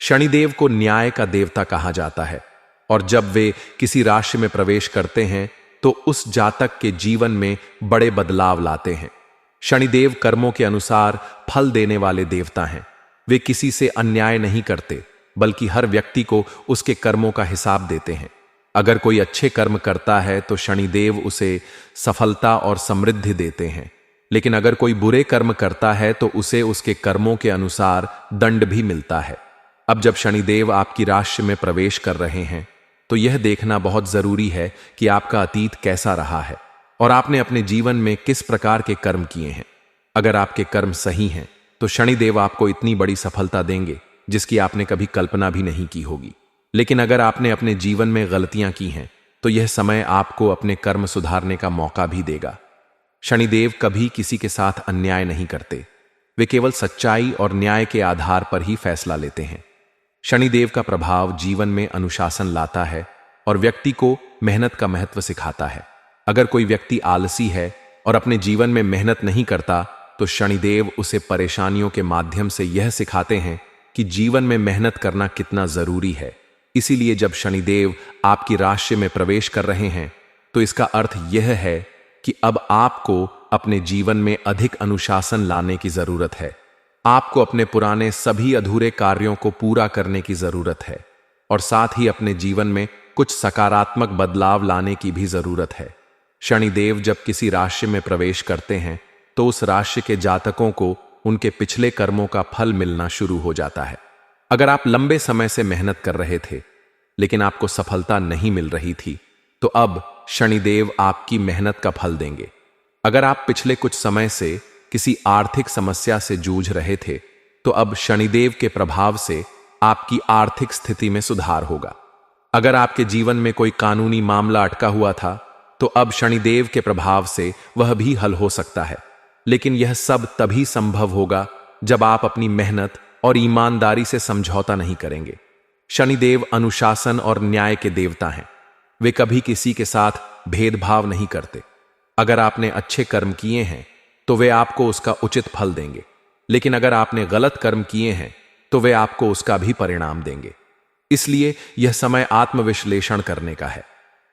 शनिदेव को न्याय का देवता कहा जाता है और जब वे किसी राशि में प्रवेश करते हैं तो उस जातक के जीवन में बड़े बदलाव लाते हैं। शनिदेव कर्मों के अनुसार फल देने वाले देवता हैं। वे किसी से अन्याय नहीं करते बल्कि हर व्यक्ति को उसके कर्मों का हिसाब देते हैं। अगर कोई अच्छे कर्म करता है तो शनिदेव उसे सफलता और समृद्धि देते हैं, लेकिन अगर कोई बुरे कर्म करता है तो उसे उसके कर्मों के अनुसार दंड भी मिलता है। अब जब शनिदेव आपकी राशि में प्रवेश कर रहे हैं तो यह देखना बहुत जरूरी है कि आपका अतीत कैसा रहा है और आपने अपने जीवन में किस प्रकार के कर्म किए हैं। अगर आपके कर्म सही हैं तो शनिदेव आपको इतनी बड़ी सफलता देंगे जिसकी आपने कभी कल्पना भी नहीं की होगी। लेकिन अगर आपने अपने जीवन में गलतियां की हैं तो यह समय आपको अपने कर्म सुधारने का मौका भी देगा। शनिदेव कभी किसी के साथ अन्याय नहीं करते, वे केवल सच्चाई और न्याय के आधार पर ही फैसला लेते हैं। शनिदेव का प्रभाव जीवन में अनुशासन लाता है और व्यक्ति को मेहनत का महत्व सिखाता है। अगर कोई व्यक्ति आलसी है और अपने जीवन में मेहनत नहीं करता तो शनिदेव उसे परेशानियों के माध्यम से यह सिखाते हैं कि जीवन में मेहनत करना कितना जरूरी है। इसीलिए जब शनिदेव आपकी राशि में प्रवेश कर रहे हैं तो इसका अर्थ यह है कि अब आपको अपने जीवन में अधिक अनुशासन लाने की जरूरत है। आपको अपने पुराने सभी अधूरे कार्यों को पूरा करने की जरूरत है और साथ ही अपने जीवन में कुछ सकारात्मक बदलाव लाने की भी जरूरत है। शनिदेव जब किसी राशि में प्रवेश करते हैं तो उस राशि के जातकों को उनके पिछले कर्मों का फल मिलना शुरू हो जाता है। अगर आप लंबे समय से मेहनत कर रहे थे लेकिन आपको सफलता नहीं मिल रही थी तो अब शनिदेव आपकी मेहनत का फल देंगे। अगर आप पिछले कुछ समय से किसी आर्थिक समस्या से जूझ रहे थे तो अब शनिदेव के प्रभाव से आपकी आर्थिक स्थिति में सुधार होगा। अगर आपके जीवन में कोई कानूनी मामला अटका हुआ था तो अब शनिदेव के प्रभाव से वह भी हल हो सकता है। लेकिन यह सब तभी संभव होगा जब आप अपनी मेहनत और ईमानदारी से समझौता नहीं करेंगे। शनिदेव अनुशासन और न्याय के देवता हैं। वे कभी किसी के साथ भेदभाव नहीं करते। अगर आपने अच्छे कर्म किए हैं तो वे आपको उसका उचित फल देंगे, लेकिन अगर आपने गलत कर्म किए हैं तो वे आपको उसका भी परिणाम देंगे। इसलिए यह समय आत्मविश्लेषण करने का है।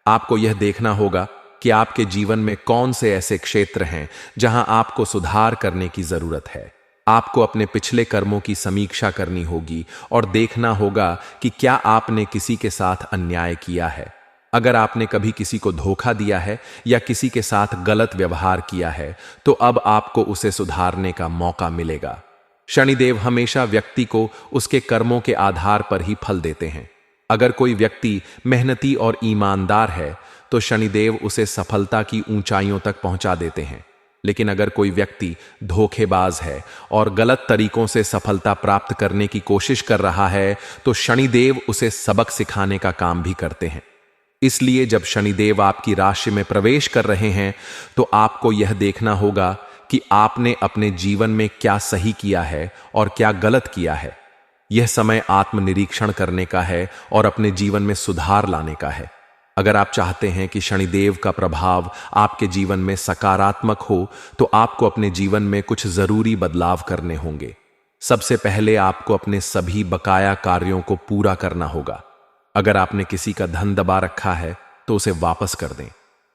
आपको यह देखना होगा कि आपके जीवन में कौन से ऐसे क्षेत्र हैं जहां आपको सुधार करने की जरूरत है। आपको अपने पिछले कर्मों की समीक्षा करनी होगी और देखना होगा कि क्या आपने किसी के साथ अन्याय किया है। अगर आपने कभी किसी को धोखा दिया है या किसी के साथ गलत व्यवहार किया है तो अब आपको उसे सुधारने का मौका मिलेगा। शनिदेव हमेशा व्यक्ति को उसके कर्मों के आधार पर ही फल देते हैं। अगर कोई व्यक्ति मेहनती और ईमानदार है तो शनिदेव उसे सफलता की ऊंचाइयों तक पहुंचा देते हैं। लेकिन अगर कोई व्यक्ति धोखेबाज है और गलत तरीकों से सफलता प्राप्त करने की कोशिश कर रहा है तो शनिदेव उसे सबक सिखाने का काम भी करते हैं। इसलिए जब शनिदेव आपकी राशि में प्रवेश कर रहे हैं तो आपको यह देखना होगा कि आपने अपने जीवन में क्या सही किया है और क्या गलत किया है। यह समय आत्मनिरीक्षण करने का है और अपने जीवन में सुधार लाने का है। अगर आप चाहते हैं कि शनिदेव का प्रभाव आपके जीवन में सकारात्मक हो तो आपको अपने जीवन में कुछ जरूरी बदलाव करने होंगे। सबसे पहले आपको अपने सभी बकाया कार्यों को पूरा करना होगा। अगर आपने किसी का धन दबा रखा है तो उसे वापस कर दें।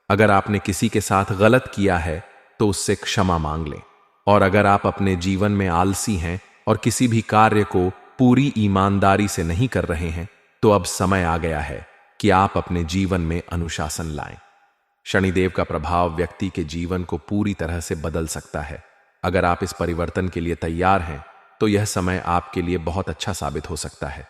अगर आपने किसी के साथ गलत किया है तो उससे क्षमा मांग लें। और अगर आप अपने जीवन में आलसी हैं और किसी भी कार्य को पूरी ईमानदारी से नहीं कर रहे हैं तो अब समय आ गया है कि आप अपने जीवन में अनुशासन लाएं। शनिदेव का प्रभाव व्यक्ति के जीवन को पूरी तरह से बदल सकता है। अगर आप इस परिवर्तन के लिए तैयार हैं तो यह समय आपके लिए बहुत अच्छा साबित हो सकता है।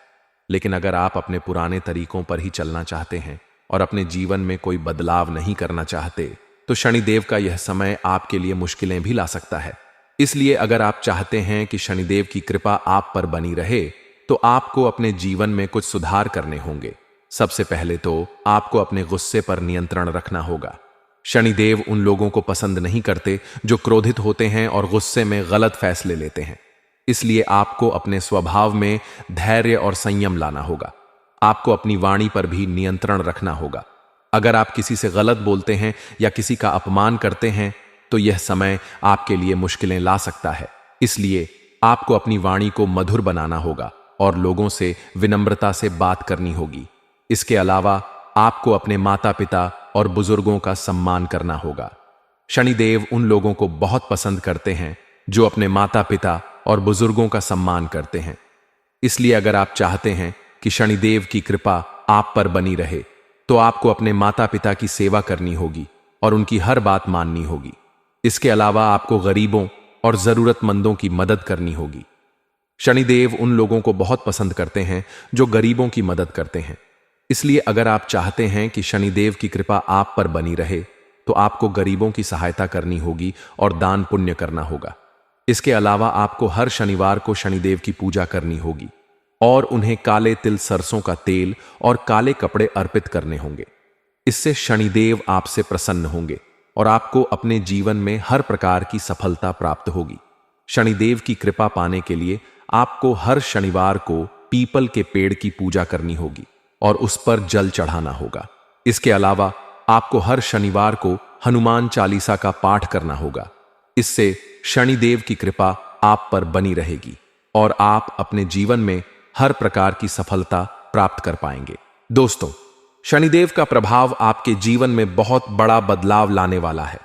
लेकिन अगर आप अपने पुराने तरीकों पर ही चलना चाहते हैं और अपने जीवन में कोई बदलाव नहीं करना चाहते तो शनिदेव का यह समय आपके लिए मुश्किलें भी ला सकता है। इसलिए अगर आप चाहते हैं कि शनिदेव की कृपा आप पर बनी रहे तो आपको अपने जीवन में कुछ सुधार करने होंगे। सबसे पहले तो आपको अपने गुस्से पर नियंत्रण रखना होगा। शनिदेव उन लोगों को पसंद नहीं करते जो क्रोधित होते हैं और गुस्से में गलत फैसले लेते हैं। इसलिए आपको अपने स्वभाव में धैर्य और संयम लाना होगा। आपको अपनी वाणी पर भी नियंत्रण रखना होगा। अगर आप किसी से गलत बोलते हैं या किसी का अपमान करते हैं तो यह समय आपके लिए मुश्किलें ला सकता है। इसलिए आपको अपनी वाणी को मधुर बनाना होगा और लोगों से विनम्रता से बात करनी होगी। इसके अलावा आपको अपने माता पिता और बुजुर्गों का सम्मान करना होगा। शनिदेव उन लोगों को बहुत पसंद करते हैं जो अपने माता पिता और बुजुर्गों का सम्मान करते हैं। इसलिए अगर आप चाहते हैं कि शनिदेव की कृपा आप पर बनी रहे, तो आपको अपने माता पिता की सेवा करनी होगी और उनकी हर बात माननी होगी। इसके अलावा आपको गरीबों और जरूरतमंदों की मदद करनी होगी। शनिदेव उन लोगों को बहुत पसंद करते हैं जो गरीबों की मदद करते हैं। इसलिए अगर आप चाहते हैं कि शनिदेव की कृपा आप पर बनी रहे, तो आपको गरीबों की सहायता करनी होगी और दान पुण्य करना होगा। इसके अलावा आपको हर शनिवार को शनिदेव की पूजा करनी होगी और उन्हें काले तिल सरसों का तेल और काले कपड़े अर्पित करने होंगे। इससे शनिदेव आपसे प्रसन्न होंगे और आपको अपने जीवन में हर प्रकार की सफलता प्राप्त होगी। शनिदेव की कृपा पाने के लिए आपको हर शनिवार को पीपल के पेड़ की पूजा करनी होगी और उस पर जल चढ़ाना होगा। इसके अलावा आपको हर शनिवार को हनुमान चालीसा का पाठ करना होगा। इससे शनिदेव की कृपा आप पर बनी रहेगी और आप अपने जीवन में हर प्रकार की सफलता प्राप्त कर पाएंगे। दोस्तों, शनिदेव का प्रभाव आपके जीवन में बहुत बड़ा बदलाव लाने वाला है।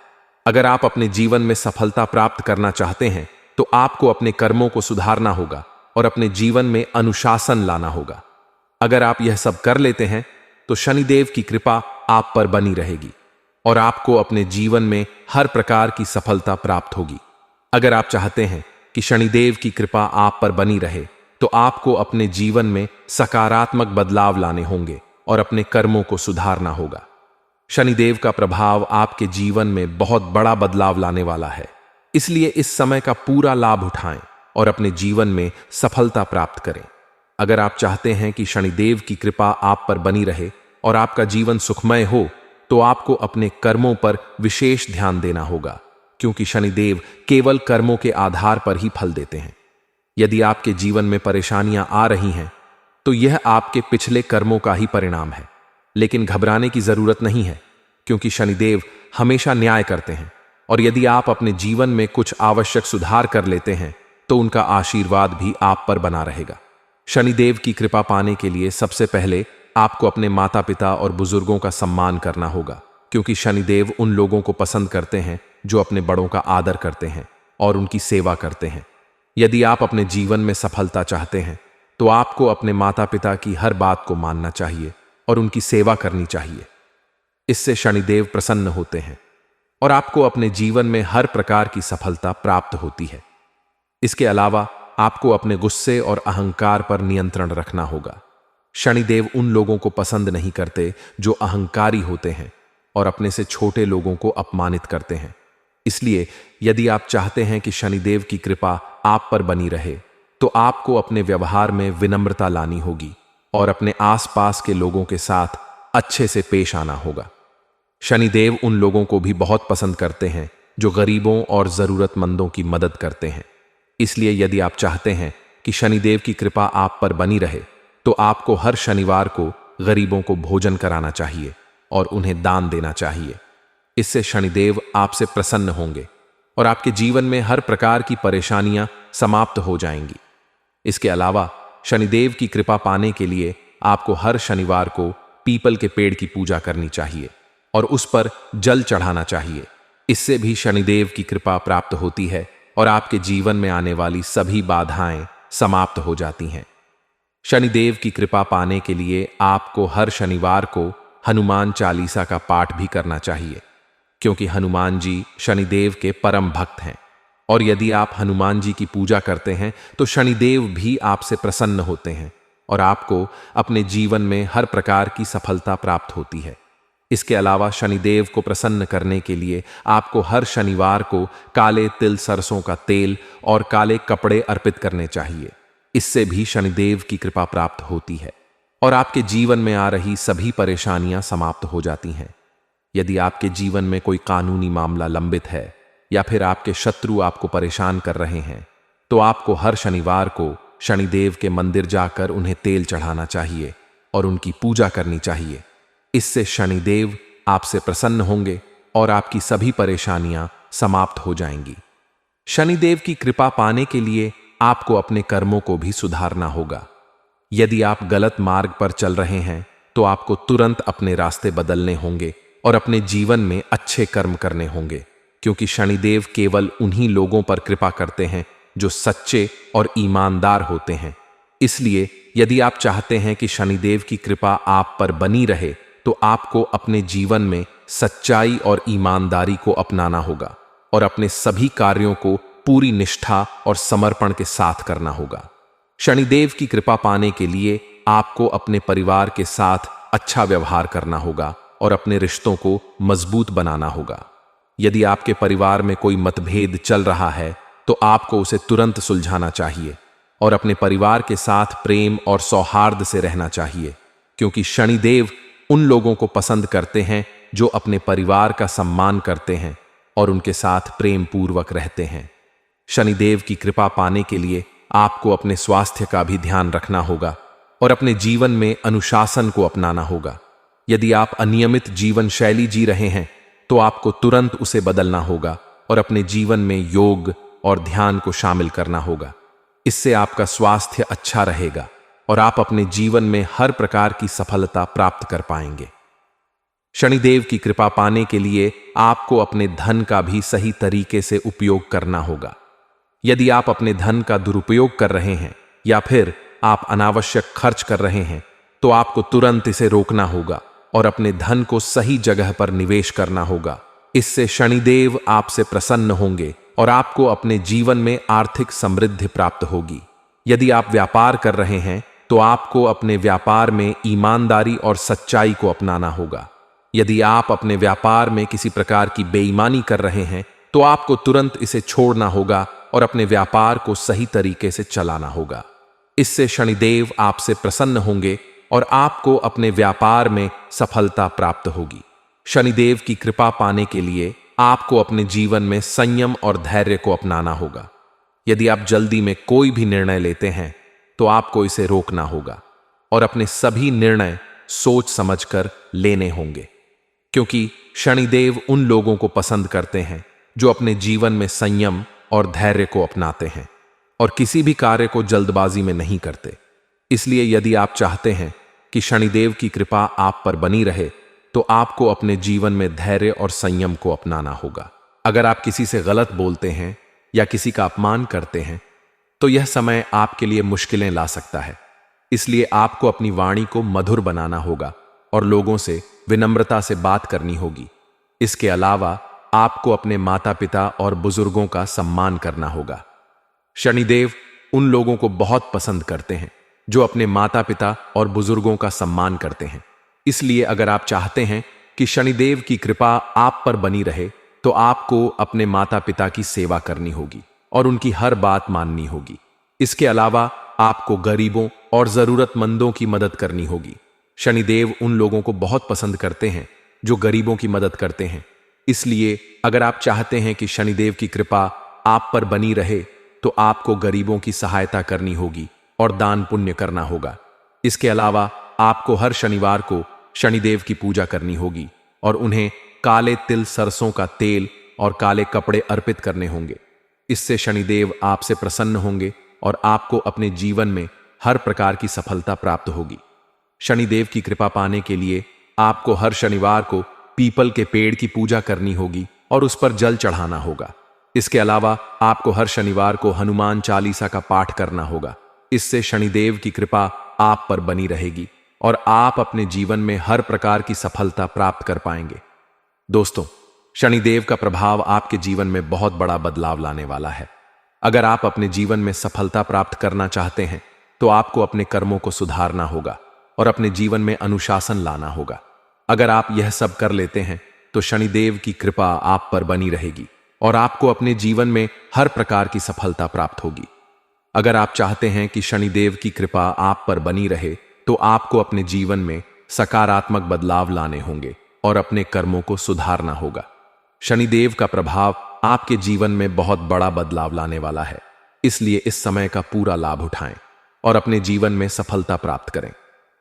अगर आप अपने जीवन में सफलता प्राप्त करना चाहते हैं, तो आपको अपने कर्मों को सुधारना होगा और अपने जीवन में अनुशासन लाना होगा। अगर आप यह सब कर लेते हैं, तो शनिदेव की कृपा आप पर बनी रहेगी और आपको अपने जीवन में हर प्रकार की सफलता प्राप्त होगी। अगर आप चाहते हैं कि शनिदेव की कृपा आप पर बनी रहे, तो आपको अपने जीवन में सकारात्मक बदलाव लाने होंगे और अपने कर्मों को सुधारना होगा। शनिदेव का प्रभाव आपके जीवन में बहुत बड़ा बदलाव लाने वाला है। इसलिए इस समय का पूरा लाभ उठाएं और अपने जीवन में सफलता प्राप्त करें। अगर आप चाहते हैं कि शनिदेव की कृपा आप पर बनी रहे और आपका जीवन सुखमय हो, तो आपको अपने कर्मों पर विशेष ध्यान देना होगा, क्योंकि शनिदेव केवल कर्मों के आधार पर ही फल देते हैं। यदि आपके जीवन में परेशानियां आ रही हैं, तो यह आपके पिछले कर्मों का ही परिणाम है। लेकिन घबराने की जरूरत नहीं है, क्योंकि शनिदेव हमेशा न्याय करते हैं और यदि आप अपने जीवन में कुछ आवश्यक सुधार कर लेते हैं, तो उनका आशीर्वाद भी आप पर बना रहेगा। शनिदेव की कृपा पाने के लिए सबसे पहले आपको अपने माता पिता और बुजुर्गों का सम्मान करना होगा, क्योंकि शनिदेव उन लोगों को पसंद करते हैं जो अपने बड़ों का आदर करते हैं और उनकी सेवा करते हैं। यदि आप अपने जीवन में सफलता चाहते हैं, तो आपको अपने माता पिता की हर बात को मानना चाहिए और उनकी सेवा करनी चाहिए। इससे शनिदेव प्रसन्न होते हैं और आपको अपने जीवन में हर प्रकार की सफलता प्राप्त होती है। इसके अलावा आपको अपने गुस्से और अहंकार पर नियंत्रण रखना होगा। शनिदेव उन लोगों को पसंद नहीं करते जो अहंकारी होते हैं और अपने से छोटे लोगों को अपमानित करते हैं। इसलिए यदि आप चाहते हैं कि शनिदेव की कृपा आप पर बनी रहे, तो आपको अपने व्यवहार में विनम्रता लानी होगी और अपने आसपास के लोगों के साथ अच्छे से पेश आना होगा। शनिदेव उन लोगों को भी बहुत पसंद करते हैं जो गरीबों और जरूरतमंदों की मदद करते हैं। इसलिए यदि आप चाहते हैं कि शनिदेव की कृपा आप पर बनी रहे, तो आपको हर शनिवार को गरीबों को भोजन कराना चाहिए और उन्हें दान देना चाहिए। इससे शनिदेव आपसे प्रसन्न होंगे और आपके जीवन में हर प्रकार की परेशानियां समाप्त हो जाएंगी। इसके अलावा शनिदेव की कृपा पाने के लिए आपको हर शनिवार को पीपल के पेड़ की पूजा करनी चाहिए और उस पर जल चढ़ाना चाहिए। इससे भी शनिदेव की कृपा प्राप्त होती है और आपके जीवन में आने वाली सभी बाधाएं समाप्त हो जाती हैं। शनिदेव की कृपा पाने के लिए आपको हर शनिवार को हनुमान चालीसा का पाठ भी करना चाहिए, क्योंकि हनुमान जी शनिदेव के परम भक्त हैं और यदि आप हनुमान जी की पूजा करते हैं, तो शनिदेव भी आपसे प्रसन्न होते हैं और आपको अपने जीवन में हर प्रकार की सफलता प्राप्त होती है। इसके अलावा शनिदेव को प्रसन्न करने के लिए आपको हर शनिवार को काले तिल सरसों का तेल और काले कपड़े अर्पित करने चाहिए। इससे भी शनिदेव की कृपा प्राप्त होती है और आपके जीवन में आ रही सभी परेशानियां समाप्त हो जाती हैं। यदि आपके जीवन में कोई कानूनी मामला लंबित है या फिर आपके शत्रु आपको परेशान कर रहे हैं, तो आपको हर शनिवार को शनिदेव के मंदिर जाकर उन्हें तेल चढ़ाना चाहिए और उनकी पूजा करनी चाहिए। इससे शनिदेव आपसे प्रसन्न होंगे और आपकी सभी परेशानियां समाप्त हो जाएंगी। शनिदेव की कृपा पाने के लिए आपको अपने कर्मों को भी सुधारना होगा, यदि आप गलत मार्ग पर चल रहे हैं तो आपको तुरंत अपने रास्ते बदलने होंगे और अपने जीवन में अच्छे कर्म करने होंगे, क्योंकि शनिदेव केवल उन्हीं लोगों पर कृपा करते हैं जो सच्चे और ईमानदार होते हैं। इसलिए यदि आप चाहते हैं कि शनिदेव की कृपा आप पर बनी रहे तो आपको अपने जीवन में सच्चाई और ईमानदारी को अपनाना होगा और अपने सभी कार्यों को पूरी निष्ठा और समर्पण के साथ करना होगा। शनिदेव की कृपा पाने के लिए आपको अपने परिवार के साथ अच्छा व्यवहार करना होगा और अपने रिश्तों को मजबूत बनाना होगा। यदि आपके परिवार में कोई मतभेद चल रहा है तो आपको उसे तुरंत सुलझाना चाहिए और अपने परिवार के साथ प्रेम और सौहार्द से रहना चाहिए, क्योंकि शनिदेव उन लोगों को पसंद करते हैं जो अपने परिवार का सम्मान करते हैं और उनके साथ प्रेम पूर्वक रहते हैं। शनिदेव की कृपा पाने के लिए आपको अपने स्वास्थ्य का भी ध्यान रखना होगा और अपने जीवन में अनुशासन को अपनाना होगा। यदि आप अनियमित जीवन शैली जी रहे हैं तो आपको तुरंत उसे बदलना होगा और अपने जीवन में योग और ध्यान को शामिल करना होगा। इससे आपका स्वास्थ्य अच्छा रहेगा और आप अपने जीवन में हर प्रकार की सफलता प्राप्त कर पाएंगे। शनिदेव की कृपा पाने के लिए आपको अपने धन का भी सही तरीके से उपयोग करना होगा। यदि आप अपने धन का दुरुपयोग कर रहे हैं या फिर आप अनावश्यक खर्च कर रहे हैं तो आपको तुरंत इसे रोकना होगा और अपने धन को सही जगह पर निवेश करना होगा। इससे शनिदेव आपसे प्रसन्न होंगे और आपको अपने जीवन में आर्थिक समृद्धि प्राप्त होगी। यदि आप व्यापार कर रहे हैं तो आपको अपने व्यापार में ईमानदारी और सच्चाई को अपनाना होगा। यदि आप अपने व्यापार में किसी प्रकार की बेईमानी कर रहे हैं तो आपको तुरंत इसे छोड़ना होगा और अपने व्यापार को सही तरीके से चलाना होगा। इससे शनिदेव आपसे प्रसन्न होंगे और आपको अपने व्यापार में सफलता प्राप्त होगी। शनिदेव की कृपा पाने के लिए आपको अपने जीवन में संयम और धैर्य को अपनाना होगा। यदि आप जल्दी में कोई भी निर्णय लेते हैं तो आपको इसे रोकना होगा और अपने सभी निर्णय सोच समझकर लेने होंगे, क्योंकि शनिदेव उन लोगों को पसंद करते हैं जो अपने जीवन में संयम और धैर्य को अपनाते हैं और किसी भी कार्य को जल्दबाजी में नहीं करते। इसलिए यदि आप चाहते हैं कि शनिदेव की कृपा आप पर बनी रहे तो आपको अपने जीवन में धैर्य और संयम को अपनाना होगा। अगर आप किसी से गलत बोलते हैं या किसी का अपमान करते हैं तो यह समय आपके लिए मुश्किलें ला सकता है। इसलिए आपको अपनी वाणी को मधुर बनाना होगा और लोगों से विनम्रता से बात करनी होगी। इसके अलावा आपको अपने माता पिता और बुजुर्गों का सम्मान करना होगा। शनिदेव उन लोगों को बहुत पसंद करते हैं जो अपने माता पिता और बुजुर्गों का सम्मान करते हैं। इसलिए अगर आप चाहते हैं कि शनिदेव की कृपा आप पर बनी रहे तो आपको अपने माता पिता की सेवा करनी होगी और उनकी हर बात माननी होगी। इसके अलावा आपको गरीबों और जरूरतमंदों की मदद करनी होगी। शनिदेव उन लोगों को बहुत पसंद करते हैं जो गरीबों की मदद करते हैं। इसलिए अगर आप चाहते हैं कि शनिदेव की कृपा आप पर बनी रहे तो आपको गरीबों की सहायता करनी होगी और दान पुण्य करना होगा। इसके अलावा आपको हर शनिवार को शनिदेव की पूजा करनी होगी और उन्हें काले तिल, सरसों का तेल और काले कपड़े अर्पित करने होंगे। इससे शनिदेव आपसे प्रसन्न होंगे और आपको अपने जीवन में हर प्रकार की सफलता प्राप्त होगी। शनिदेव की कृपा पाने के लिए आपको हर शनिवार को पीपल के पेड़ की पूजा करनी होगी और उस पर जल चढ़ाना होगा। इसके अलावा आपको हर शनिवार को हनुमान चालीसा का पाठ करना होगा। इससे शनिदेव की कृपा आप पर बनी रहेगी और आप अपने जीवन में हर प्रकार की सफलता प्राप्त कर पाएंगे। दोस्तों, शनिदेव का प्रभाव आपके जीवन में बहुत बड़ा बदलाव लाने वाला है। अगर आप अपने जीवन में सफलता प्राप्त करना चाहते हैं तो आपको अपने कर्मों को सुधारना होगा और अपने जीवन में अनुशासन लाना होगा। अगर आप यह सब कर लेते हैं तो शनिदेव की कृपा आप पर बनी रहेगी और आपको अपने जीवन में हर प्रकार की सफलता प्राप्त होगी। अगर आप चाहते हैं कि शनिदेव की कृपा आप पर बनी रहे तो आपको अपने जीवन में सकारात्मक बदलाव लाने होंगे और अपने कर्मों को सुधारना होगा। शनिदेव का प्रभाव आपके जीवन में बहुत बड़ा बदलाव लाने वाला है। इसलिए इस समय का पूरा लाभ उठाएं और अपने जीवन में सफलता प्राप्त करें।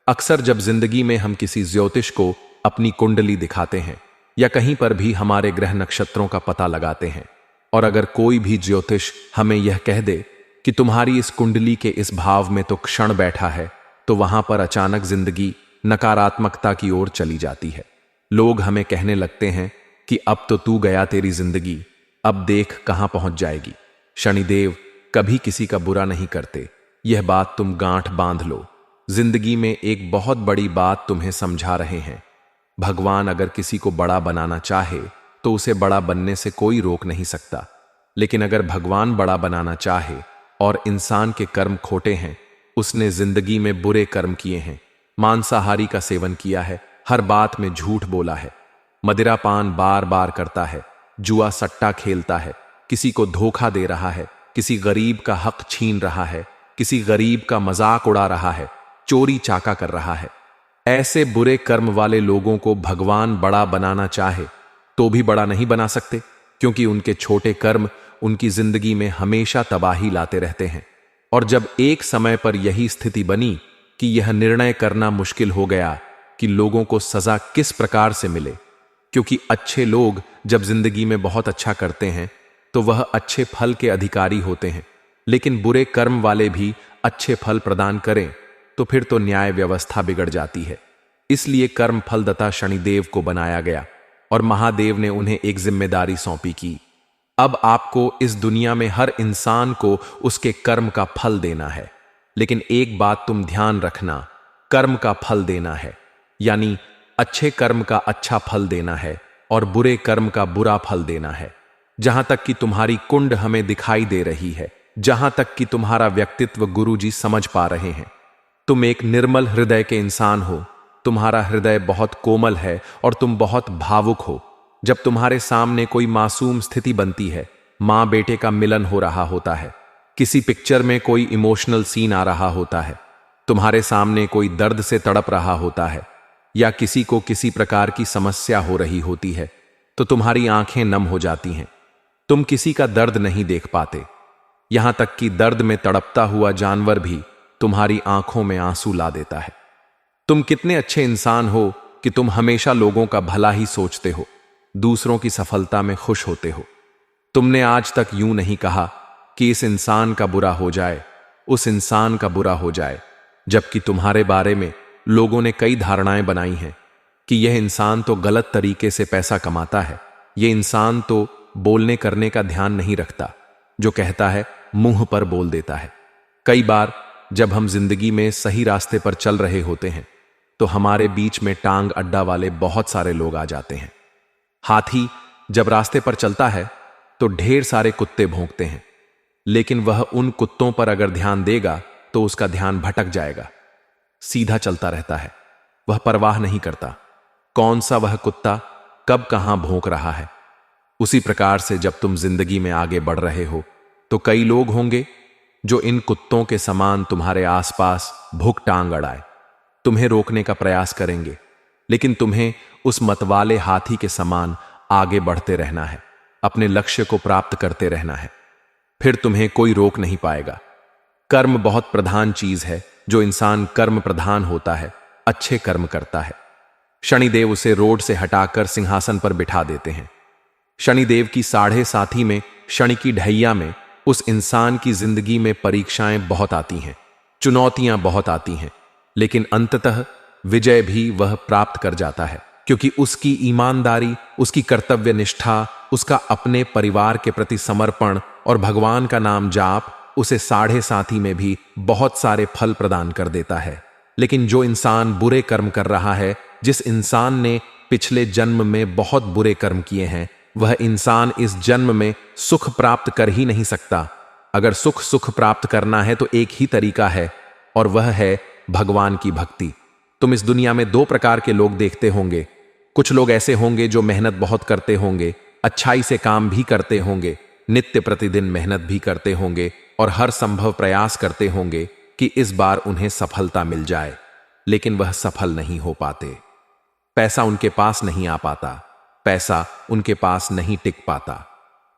अक्सर जब जिंदगी में हम किसी ज्योतिष को अपनी कुंडली दिखाते हैं या कहीं पर भी हमारे ग्रह नक्षत्रों का पता लगाते हैं और अगर कोई भी ज्योतिष हमें यह कह दे कि तुम्हारी इस कुंडली के इस भाव में तो क्षण बैठा है, तो वहां पर अचानक जिंदगी नकारात्मकता की ओर चली जाती है। लोग हमें कहने लगते हैं कि अब तो तू गया तेरी जिंदगी, अब देख कहां पहुंच जाएगी। शनिदेव कभी किसी का बुरा नहीं करते, यह बात तुम गांठ बांध लो। जिंदगी में एक बहुत बड़ी बात तुम्हें समझा रहे हैं। भगवान अगर किसी को बड़ा बनाना चाहे तो उसे बड़ा बनने से कोई रोक नहीं सकता, लेकिन अगर भगवान बड़ा बनाना चाहे और इंसान के कर्म खोटे हैं, उसने जिंदगी में बुरे कर्म किए हैं, मांसाहारी का सेवन किया है, हर बात में झूठ बोला है, मदिरापान बार बार करता है, जुआ सट्टा खेलता है, किसी को धोखा दे रहा है, किसी गरीब का हक छीन रहा है, किसी गरीब का मजाक उड़ा रहा है, चोरी चाका कर रहा है, ऐसे बुरे कर्म वाले लोगों को भगवान बड़ा बनाना चाहे तो भी बड़ा नहीं बना सकते, क्योंकि उनके छोटे कर्म उनकी जिंदगी में हमेशा तबाही लाते रहते हैं। और जब एक समय पर यही स्थिति बनी कि यह निर्णय करना मुश्किल हो गया कि लोगों को सजा किस प्रकार से मिले, क्योंकि अच्छे लोग जब जिंदगी में बहुत अच्छा करते हैं तो वह अच्छे फल के अधिकारी होते हैं, लेकिन बुरे कर्म वाले भी अच्छे फल प्रदान करें तो फिर तो न्याय व्यवस्था बिगड़ जाती है। इसलिए कर्म फलदाता शनिदेव को बनाया गया और महादेव ने उन्हें एक जिम्मेदारी सौंपी कि अब आपको इस दुनिया में हर इंसान को उसके कर्म का फल देना है, लेकिन एक बात तुम ध्यान रखना, कर्म का फल देना है, यानी अच्छे कर्म का अच्छा फल देना है और बुरे कर्म का बुरा फल देना है। जहां तक कि तुम्हारी कुंड हमें दिखाई दे रही है, जहां तक कि तुम्हारा व्यक्तित्व गुरुजी समझ पा रहे हैं, तुम एक निर्मल हृदय के इंसान हो, तुम्हारा हृदय बहुत कोमल है और तुम बहुत भावुक हो। जब तुम्हारे सामने कोई मासूम स्थिति बनती है, माँ बेटे का मिलन हो रहा होता है, किसी पिक्चर में कोई इमोशनल सीन आ रहा होता है, तुम्हारे सामने कोई दर्द से तड़प रहा होता है, या किसी को किसी प्रकार की समस्या हो रही होती है, तो तुम्हारी आंखें नम हो जाती हैं। तुम किसी का दर्द नहीं देख पाते, यहां तक कि दर्द में तड़पता हुआ जानवर भी तुम्हारी आंखों में आंसू ला देता है। तुम कितने अच्छे इंसान हो कि तुम हमेशा लोगों का भला ही सोचते हो, दूसरों की सफलता में खुश होते हो। तुमने आज तक यूं नहीं कहा कि इस इंसान का बुरा हो जाए, उस इंसान का बुरा हो जाए, जबकि तुम्हारे बारे में लोगों ने कई धारणाएं बनाई हैं कि यह इंसान तो गलत तरीके से पैसा कमाता है, यह इंसान तो बोलने करने का ध्यान नहीं रखता, जो कहता है मुंह पर बोल देता है। कई बार जब हम जिंदगी में सही रास्ते पर चल रहे होते हैं तो हमारे बीच में टांग अड्डा वाले बहुत सारे लोग आ जाते हैं। हाथी जब रास्ते पर चलता है तो ढेर सारे कुत्ते भौंकते हैं, लेकिन वह उन कुत्तों पर अगर ध्यान देगा तो उसका ध्यान भटक जाएगा, सीधा चलता रहता है, वह परवाह नहीं करता कौन सा वह कुत्ता कब कहां भौंक रहा है। उसी प्रकार से जब तुम जिंदगी में आगे बढ़ रहे हो तो कई लोग होंगे जो इन कुत्तों के समान तुम्हारे आसपास भूख टांग अड़ाए, तुम्हें रोकने का प्रयास करेंगे, लेकिन तुम्हें उस मतवाले हाथी के समान आगे बढ़ते रहना है, अपने लक्ष्य को प्राप्त करते रहना है, फिर तुम्हें कोई रोक नहीं पाएगा। कर्म बहुत प्रधान चीज है, जो इंसान कर्म प्रधान होता है, अच्छे कर्म करता है, शनिदेव उसे रोड से हटाकर सिंहासन पर बिठा देते हैं। शनिदेव की 7.5 में, शनि की ढैया में, उस इंसान की जिंदगी में परीक्षाएं बहुत आती हैं, चुनौतियां बहुत आती हैं, लेकिन अंततः विजय भी वह प्राप्त कर जाता है, क्योंकि उसकी ईमानदारी, उसकी कर्तव्य निष्ठा, उसका अपने परिवार के प्रति समर्पण और भगवान का नाम जाप उसे 7.5 में भी बहुत सारे फल प्रदान कर देता है। लेकिन जो इंसान बुरे कर्म कर रहा है, जिस इंसान ने पिछले जन्म में बहुत बुरे कर्म किए हैं, वह इंसान इस जन्म में सुख प्राप्त कर ही नहीं सकता। अगर सुख प्राप्त करना है तो एक ही तरीका है, और वह है भगवान की भक्ति। तुम इस दुनिया में 2 प्रकार के लोग देखते होंगे। कुछ लोग ऐसे होंगे जो मेहनत बहुत करते होंगे, अच्छाई से काम भी करते होंगे, नित्य प्रतिदिन मेहनत भी करते होंगे और हर संभव प्रयास करते होंगे कि इस बार उन्हें सफलता मिल जाए, लेकिन वह सफल नहीं हो पाते। पैसा उनके पास नहीं आ पाता, पैसा उनके पास नहीं टिक पाता।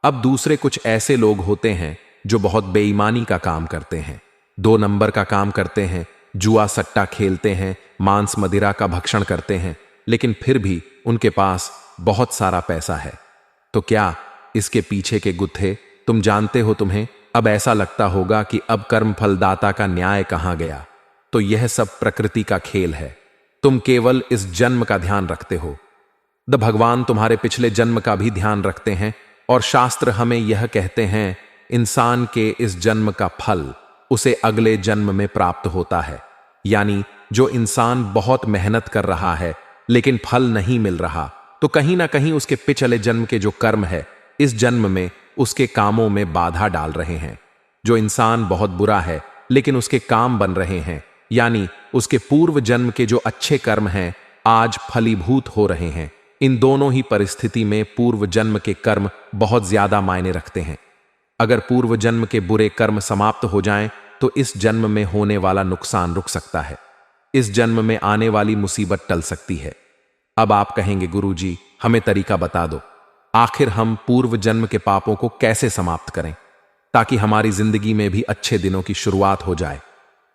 अब दूसरे कुछ ऐसे लोग होते हैं जो बहुत बेईमानी का काम करते हैं, 2 नंबर का काम करते हैं, जुआ सट्टा खेलते हैं, मांस मदिरा का भक्षण करते हैं, लेकिन फिर भी उनके पास बहुत सारा पैसा है। तो क्या इसके पीछे के गुत्थे तुम जानते हो? तुम्हें अब ऐसा लगता होगा कि अब कर्म फलदाता का न्याय कहां गया, तो यह सब प्रकृति का खेल है। तुम केवल इस जन्म का ध्यान रखते हो। भगवान तुम्हारे पिछले जन्म का भी ध्यान रखते हैं, और शास्त्र हमें यह कहते हैं, इंसान के इस जन्म का फल उसे अगले जन्म में प्राप्त होता है। यानी जो इंसान बहुत मेहनत कर रहा है लेकिन फल नहीं मिल रहा, तो कहीं ना कहीं उसके पिछले जन्म के जो कर्म है इस जन्म में उसके कामों में बाधा डाल रहे हैं। जो इंसान बहुत बुरा है लेकिन उसके काम बन रहे हैं, यानी उसके पूर्व जन्म के जो अच्छे कर्म हैं आज फलीभूत हो रहे हैं। इन दोनों ही परिस्थिति में पूर्व जन्म के कर्म बहुत ज्यादा मायने रखते हैं। अगर पूर्व जन्म के बुरे कर्म समाप्त हो जाएं तो इस जन्म में होने वाला नुकसान रुक सकता है, इस जन्म में आने वाली मुसीबत टल सकती है। अब आप कहेंगे, गुरुजी हमें तरीका बता दो, आखिर हम पूर्व जन्म के पापों को कैसे समाप्त करें ताकि हमारी जिंदगी में भी अच्छे दिनों की शुरुआत हो जाए।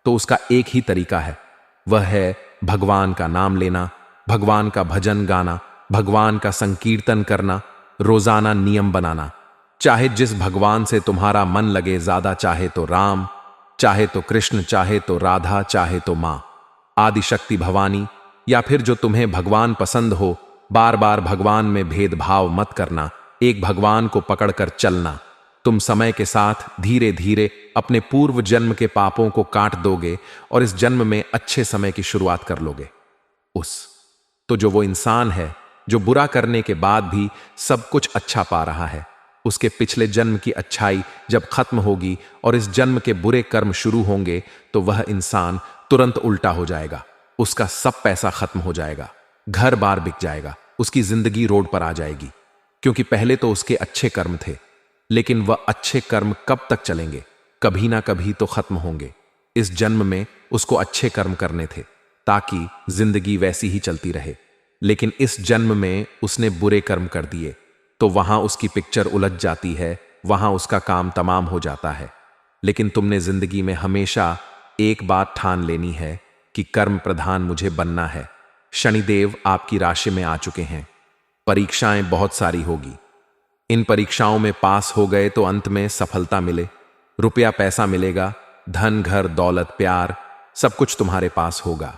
तो उसका एक ही तरीका है, वह है भगवान का नाम लेना, भगवान का भजन गाना, भगवान का संकीर्तन करना, रोजाना नियम बनाना। चाहे जिस भगवान से तुम्हारा मन लगे, ज्यादा चाहे तो राम, चाहे तो कृष्ण, चाहे तो राधा, चाहे तो मां आदिशक्ति भवानी, या फिर जो तुम्हें भगवान पसंद हो। बार बार भगवान में भेदभाव मत करना, एक भगवान को पकड़कर चलना। तुम समय के साथ धीरे धीरे अपने पूर्व जन्म के पापों को काट दोगे और इस जन्म में अच्छे समय की शुरुआत कर लोगे। तो जो वो इंसान है जो बुरा करने के बाद भी सब कुछ अच्छा पा रहा है, उसके पिछले जन्म की अच्छाई जब खत्म होगी और इस जन्म के बुरे कर्म शुरू होंगे तो वह इंसान तुरंत उल्टा हो जाएगा। उसका सब पैसा खत्म हो जाएगा, घर बार बिक जाएगा, उसकी जिंदगी रोड पर आ जाएगी। क्योंकि पहले तो उसके अच्छे कर्म थे, लेकिन वह अच्छे कर्म कब तक चलेंगे, कभी ना कभी तो खत्म होंगे। इस जन्म में उसको अच्छे कर्म करने थे ताकि जिंदगी वैसी ही चलती रहे, लेकिन इस जन्म में उसने बुरे कर्म कर दिए तो वहां उसकी पिक्चर उलझ जाती है, वहां उसका काम तमाम हो जाता है। लेकिन तुमने जिंदगी में हमेशा एक बात ठान लेनी है कि कर्म प्रधान मुझे बनना है। शनिदेव आपकी राशि में आ चुके हैं, परीक्षाएं बहुत सारी होगी। इन परीक्षाओं में पास हो गए तो अंत में सफलता मिले, रुपया पैसा मिलेगा, धन घर दौलत प्यार सब कुछ तुम्हारे पास होगा।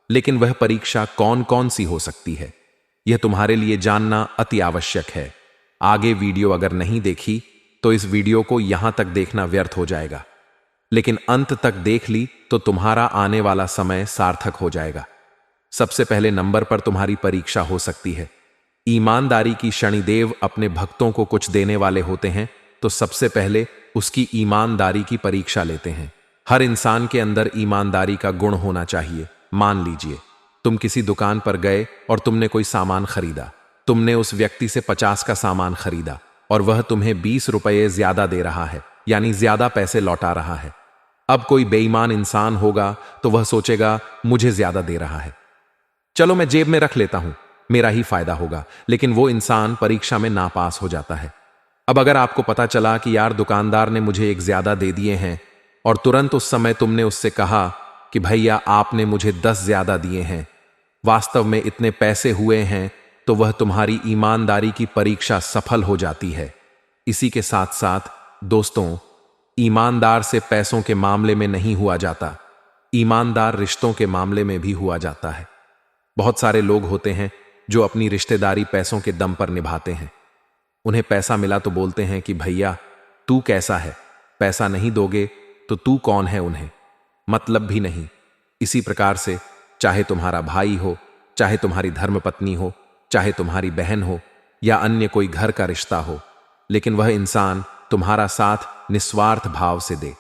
लेकिन वह परीक्षा कौन कौन सी हो सकती है, यह तुम्हारे लिए जानना अति आवश्यक है। आगे वीडियो अगर नहीं देखी तो इस वीडियो को यहां तक देखना व्यर्थ हो जाएगा, लेकिन अंत तक देख ली तो तुम्हारा आने वाला समय सार्थक हो जाएगा। सबसे पहले नंबर पर तुम्हारी परीक्षा हो सकती है ईमानदारी की। शनिदेव अपने भक्तों को कुछ देने वाले होते हैं, तो सबसे पहले उसकी ईमानदारी की परीक्षा लेते हैं। हर इंसान के अंदर ईमानदारी का गुण होना चाहिए। मान लीजिए तुम किसी दुकान पर गए और तुमने कोई सामान खरीदा, तुमने उस व्यक्ति से 50 का सामान खरीदा और वह तुम्हें 20 रुपये ज्यादा दे रहा है, यानी ज्यादा पैसे लौटा रहा है। अब कोई बेईमान इंसान होगा तो वह सोचेगा मुझे ज्यादा दे रहा है, चलो मैं जेब में रख लेता हूं, मेरा ही फायदा होगा। लेकिन वो इंसान परीक्षा में नापास हो जाता है। अब अगर आपको पता चला कि यार दुकानदार ने मुझे एक ज्यादा दे दिए हैं और तुरंत उस समय तुमने उससे कहा कि भैया आपने मुझे 10 ज्यादा दिए हैं, वास्तव में इतने पैसे हुए हैं, तो वह तुम्हारी ईमानदारी की परीक्षा सफल हो जाती है। इसी के साथ साथ दोस्तों, ईमानदार से पैसों के मामले में नहीं हुआ जाता, ईमानदार रिश्तों के मामले में भी हुआ जाता है। बहुत सारे लोग होते हैं जो अपनी रिश्तेदारी पैसों के दम पर निभाते हैं। उन्हें पैसा मिला तो बोलते हैं कि भैया तू कैसा है, पैसा नहीं दोगे तो तू कौन है, उन्हें मतलब भी नहीं। इसी प्रकार से चाहे तुम्हारा भाई हो, चाहे तुम्हारी धर्मपत्नी हो, चाहे तुम्हारी बहन हो या अन्य कोई घर का रिश्ता हो, लेकिन वह इंसान तुम्हारा साथ निस्वार्थ भाव से दे।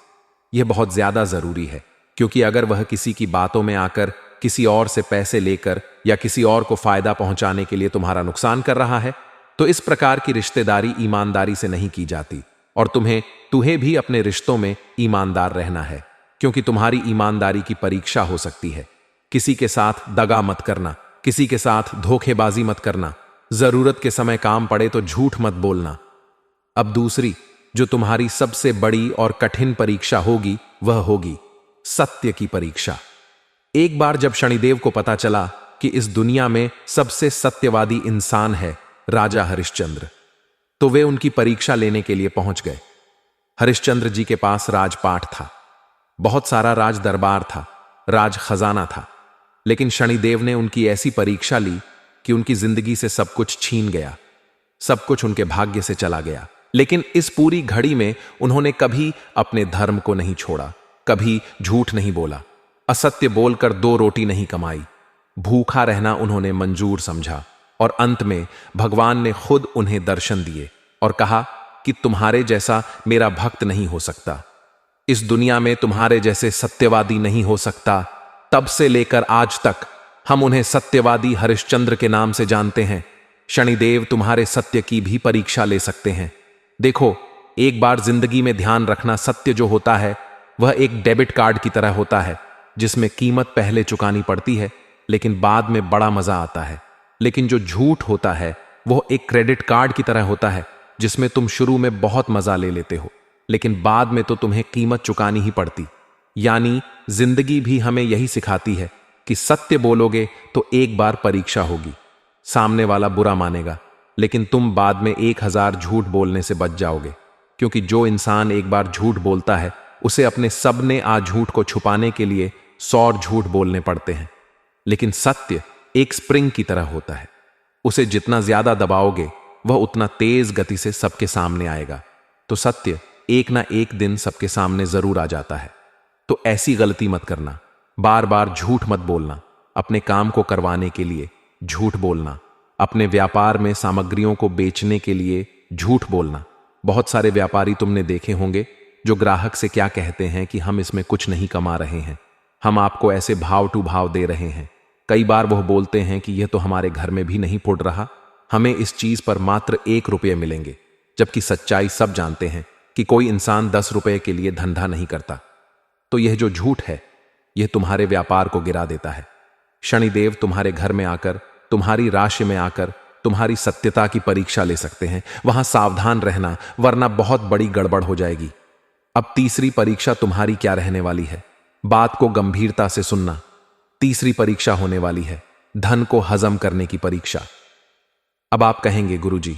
यह बहुत ज्यादा जरूरी है, क्योंकि अगर वह किसी की बातों में आकर किसी और से पैसे लेकर या किसी और को फायदा पहुंचाने के लिए तुम्हारा नुकसान कर रहा है, तो इस प्रकार की रिश्तेदारी ईमानदारी से नहीं की जाती। और तुम्हें भी अपने रिश्तों में ईमानदार रहना है, क्योंकि तुम्हारी ईमानदारी की परीक्षा हो सकती है। किसी के साथ दगा मत करना, किसी के साथ धोखेबाजी मत करना, जरूरत के समय काम पड़े तो झूठ मत बोलना। अब दूसरी जो तुम्हारी सबसे बड़ी और कठिन परीक्षा होगी वह होगी सत्य की परीक्षा। एक बार जब शनिदेव को पता चला कि इस दुनिया में सबसे सत्यवादी इंसान है राजा हरिश्चंद्र, तो वे उनकी परीक्षा लेने के लिए पहुंच गए। हरिश्चंद्र जी के पास राजपाट था, बहुत सारा राज दरबार था, राज खजाना था। लेकिन शनिदेव ने उनकी ऐसी परीक्षा ली कि उनकी जिंदगी से सब कुछ छीन गया, सब कुछ उनके भाग्य से चला गया। लेकिन इस पूरी घड़ी में उन्होंने कभी अपने धर्म को नहीं छोड़ा, कभी झूठ नहीं बोला, असत्य बोलकर 2 रोटी नहीं कमाई। भूखा रहना उन्होंने मंजूर समझा और अंत में भगवान ने खुद उन्हें दर्शन दिए और कहा कि तुम्हारे जैसा मेरा भक्त नहीं हो सकता, इस दुनिया में तुम्हारे जैसे सत्यवादी नहीं हो सकता। तब से लेकर आज तक हम उन्हें सत्यवादी हरिश्चंद्र के नाम से जानते हैं। शनिदेव तुम्हारे सत्य की भी परीक्षा ले सकते हैं। देखो, एक बार जिंदगी में ध्यान रखना, सत्य जो होता है वह एक डेबिट कार्ड की तरह होता है जिसमें कीमत पहले चुकानी पड़ती है लेकिन बाद में बड़ा मजा आता है। लेकिन जो झूठ होता है वह एक क्रेडिट कार्ड की तरह होता है जिसमें तुम शुरू में बहुत मजा ले लेते हो लेकिन बाद में तो तुम्हें कीमत चुकानी ही पड़ती। यानी जिंदगी भी हमें यही सिखाती है कि सत्य बोलोगे तो एक बार परीक्षा होगी, सामने वाला बुरा मानेगा लेकिन तुम बाद में 1000 झूठ बोलने से बच जाओगे, क्योंकि जो इंसान एक बार झूठ बोलता है उसे अपने सबने आ झूठ को छुपाने के लिए 100 झूठ बोलने पड़ते हैं। लेकिन सत्य एक स्प्रिंग की तरह होता है, उसे जितना ज्यादा दबाओगे वह उतना तेज गति से सबके सामने आएगा। तो सत्य एक ना एक दिन सबके सामने जरूर आ जाता है। तो ऐसी गलती मत करना, बार बार झूठ मत बोलना, अपने काम को करवाने के लिए झूठ बोलना, अपने व्यापार में सामग्रियों को बेचने के लिए झूठ बोलना। बहुत सारे व्यापारी तुमने देखे होंगे जो ग्राहक से क्या कहते हैं कि हम इसमें कुछ नहीं कमा रहे हैं, हम आपको ऐसे भाव टू भाव दे रहे हैं। कई बार वह बोलते हैं कि यह तो हमारे घर में भी नहीं फुट रहा, हमें इस चीज पर मात्र 1 रुपये मिलेंगे। जबकि सच्चाई सब जानते हैं कि कोई इंसान 10 रुपये के लिए धंधा नहीं करता। तो यह जो झूठ है यह तुम्हारे व्यापार को गिरा देता है। शनिदेव तुम्हारे घर में आकर, तुम्हारी राशि में आकर तुम्हारी सत्यता की परीक्षा ले सकते हैं। वहां सावधान रहना, वरना बहुत बड़ी गड़बड़ हो जाएगी। अब तीसरी परीक्षा तुम्हारी क्या रहने वाली है? बात को गंभीरता से सुनना। तीसरी परीक्षा होने वाली है धन को हजम करने की परीक्षा। अब आप कहेंगे, गुरुजी,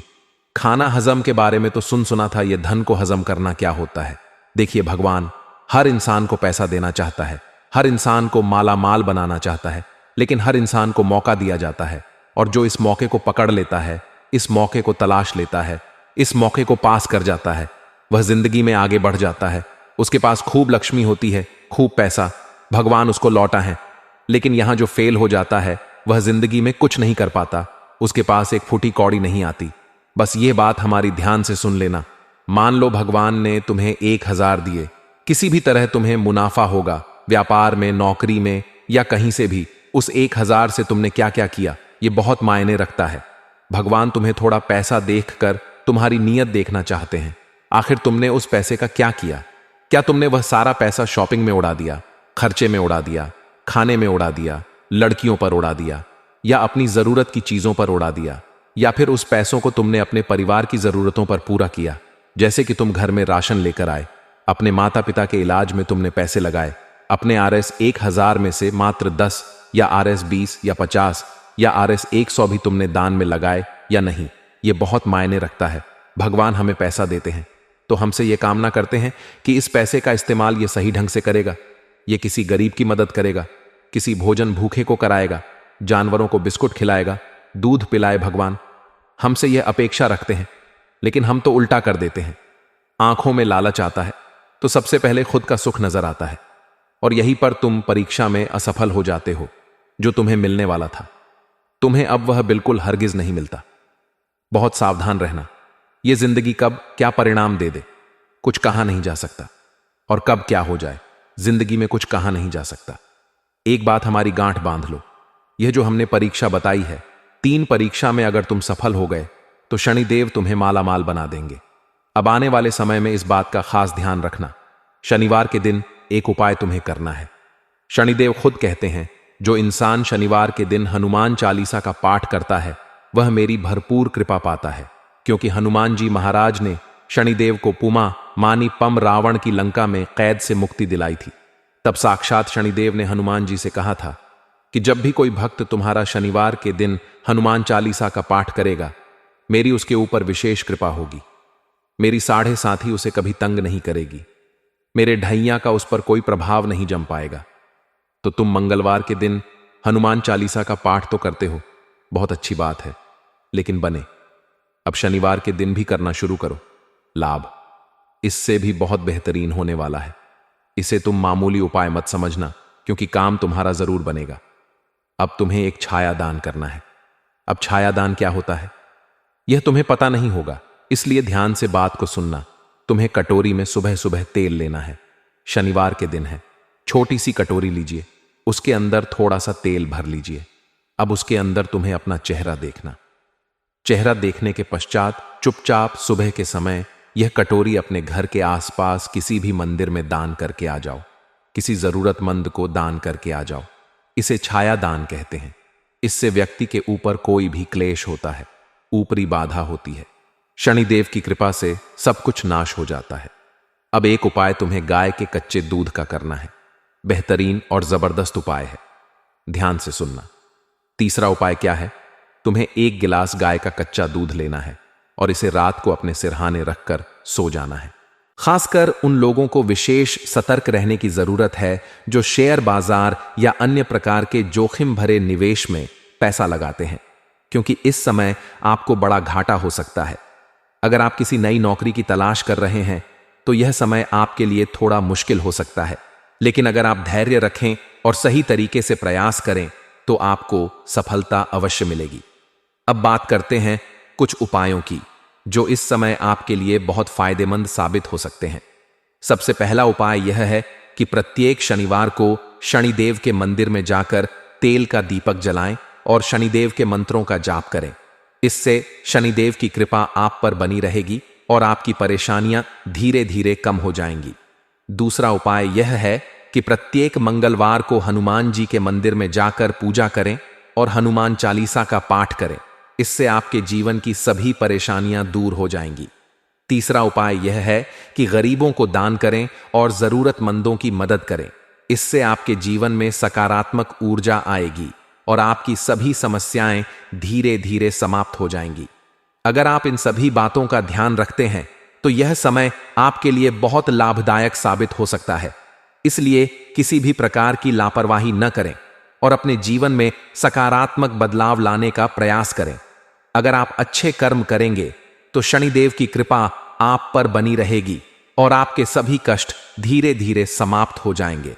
खाना हजम के बारे में तो सुना था, यह धन को हजम करना क्या होता है? देखिए, भगवान हर इंसान को पैसा देना चाहता है, हर इंसान को माला माल बनाना चाहता है, लेकिन हर इंसान को मौका दिया जाता है और जो इस मौके को पकड़ लेता है, इस मौके को तलाश लेता है, इस मौके को पास कर जाता है, वह जिंदगी में आगे बढ़ जाता है। उसके पास खूब लक्ष्मी होती है, खूब पैसा, भगवान उसको लौटा है। लेकिन यहां जो फेल हो जाता है वह जिंदगी में कुछ नहीं कर पाता, उसके पास एक फूटी कौड़ी नहीं आती। बस ये बात हमारी ध्यान से सुन लेना। मान लो भगवान ने तुम्हें 1000 दिए, किसी भी तरह तुम्हें मुनाफा होगा, व्यापार में, नौकरी में या कहीं से भी। उस 1000 से तुमने क्या क्या किया ये बहुत मायने रखता है। भगवान तुम्हें थोड़ा पैसा देखकर तुम्हारी नीयत देखना चाहते हैं। आखिर तुमने उस पैसे का क्या किया? क्या तुमने वह सारा पैसा शॉपिंग में उड़ा दिया, खर्चे में उड़ा दिया, खाने में उड़ा दिया, लड़कियों पर उड़ा दिया, या अपनी जरूरत की चीजों पर उड़ा दिया? या फिर उस पैसों को तुमने अपने परिवार की जरूरतों पर पूरा किया? जैसे कि तुम घर में राशन लेकर आए, अपने माता पिता के इलाज में तुमने पैसे लगाए, अपने RS 1000 में से मात्र 10 या RS 20 या 50 या RS 100 भी तुमने दान में लगाए या नहीं? ये बहुत मायने रखता है। भगवान हमें पैसा देते हैं तो हमसे ये कामना करते हैं कि इस पैसे का इस्तेमाल ये सही ढंग से करेगा, ये किसी गरीब की मदद करेगा, किसी भोजन भूखे को कराएगा, जानवरों को बिस्कुट खिलाएगा, दूध पिलाए। भगवान हमसे यह अपेक्षा रखते हैं, लेकिन हम तो उल्टा कर देते हैं। आंखों में लालच आता है तो सबसे पहले खुद का सुख नजर आता है और यहीं पर तुम परीक्षा में असफल हो जाते हो। जो तुम्हें मिलने वाला था तुम्हें अब वह बिल्कुल हरगिज नहीं मिलता। बहुत सावधान रहना, यह जिंदगी कब क्या परिणाम दे दे कुछ कहा नहीं जा सकता, और कब क्या हो जाए जिंदगी में कुछ कहा नहीं जा सकता। एक बात हमारी गांठ बांध लो, यह जो हमने परीक्षा बताई है, 3 परीक्षा में अगर तुम सफल हो गए तो शनिदेव तुम्हें माला माल बना देंगे। अब आने वाले समय में इस बात का खास ध्यान रखना। शनिवार के दिन एक उपाय तुम्हें करना है। शनिदेव खुद कहते हैं, जो इंसान शनिवार के दिन हनुमान चालीसा का पाठ करता है वह मेरी भरपूर कृपा पाता है, क्योंकि हनुमान जी महाराज ने शनिदेव को पुमा मानी पम रावण की लंका में कैद से मुक्ति दिलाई थी। तब साक्षात शनिदेव ने हनुमान जी से कहा था कि जब भी कोई भक्त तुम्हारा शनिवार के दिन हनुमान चालीसा का पाठ करेगा, मेरी उसके ऊपर विशेष कृपा होगी, मेरी 7.5 उसे कभी तंग नहीं करेगी, मेरे ढैया का उस पर कोई प्रभाव नहीं जम पाएगा। तो तुम मंगलवार के दिन हनुमान चालीसा का पाठ तो करते हो, बहुत अच्छी बात है, लेकिन बने अब शनिवार के दिन भी करना शुरू करो। लाभ इससे भी बहुत बेहतरीन होने वाला है। इसे तुम मामूली उपाय मत समझना, क्योंकि काम तुम्हारा जरूर बनेगा। अब तुम्हें एक छाया दान करना है। अब छाया दान क्या होता है यह तुम्हें पता नहीं होगा, इसलिए ध्यान से बात को सुनना। तुम्हें कटोरी में सुबह सुबह तेल लेना है। शनिवार के दिन है, छोटी सी कटोरी लीजिए, उसके अंदर थोड़ा सा तेल भर लीजिए। अब उसके अंदर तुम्हें अपना चेहरा देखना। चेहरा देखने के पश्चात चुपचाप सुबह के समय यह कटोरी अपने घर के आसपास किसी भी मंदिर में दान करके आ जाओ। किसी जरूरतमंद को दान करके आ जाओ। इसे छाया दान कहते हैं। इससे व्यक्ति के ऊपर कोई भी क्लेश होता है, ऊपरी बाधा होती है, शनिदेव की कृपा से सब कुछ नाश हो जाता है। अब एक उपाय तुम्हें गाय के कच्चे दूध का करना है। बेहतरीन और जबरदस्त उपाय है, ध्यान से सुनना। तीसरा उपाय क्या है? तुम्हें 1 गिलास गाय का कच्चा दूध लेना है और इसे रात को अपने सिरहाने रखकर सो जाना है। खासकर उन लोगों को विशेष सतर्क रहने की जरूरत है जो शेयर बाजार या अन्य प्रकार के जोखिम भरे निवेश में पैसा लगाते हैं, क्योंकि इस समय आपको बड़ा घाटा हो सकता है। अगर आप किसी नई नौकरी की तलाश कर रहे हैं तो यह समय आपके लिए थोड़ा मुश्किल हो सकता है, लेकिन अगर आप धैर्य रखें और सही तरीके से प्रयास करें तो आपको सफलता अवश्य मिलेगी। अब बात करते हैं कुछ उपायों की जो इस समय आपके लिए बहुत फायदेमंद साबित हो सकते हैं। सबसे पहला उपाय यह है कि प्रत्येक शनिवार को शनिदेव के मंदिर में जाकर तेल का दीपक जलाएं और शनिदेव के मंत्रों का जाप करें। इससे शनिदेव की कृपा आप पर बनी रहेगी और आपकी परेशानियां धीरे धीरे कम हो जाएंगी। दूसरा उपाय यह है कि प्रत्येक मंगलवार को हनुमान जी के मंदिर में जाकर पूजा करें और हनुमान चालीसा का पाठ करें। इससे आपके जीवन की सभी परेशानियां दूर हो जाएंगी। तीसरा उपाय यह है कि गरीबों को दान करें और जरूरतमंदों की मदद करें। इससे आपके जीवन में सकारात्मक ऊर्जा आएगी और आपकी सभी समस्याएं धीरे धीरे समाप्त हो जाएंगी। अगर आप इन सभी बातों का ध्यान रखते हैं तो यह समय आपके लिए बहुत लाभदायक साबित हो सकता है। इसलिए किसी भी प्रकार की लापरवाही न करें और अपने जीवन में सकारात्मक बदलाव लाने का प्रयास करें। अगर आप अच्छे कर्म करेंगे तो शनिदेव की कृपा आप पर बनी रहेगी और आपके सभी कष्ट धीरे धीरे समाप्त हो जाएंगे।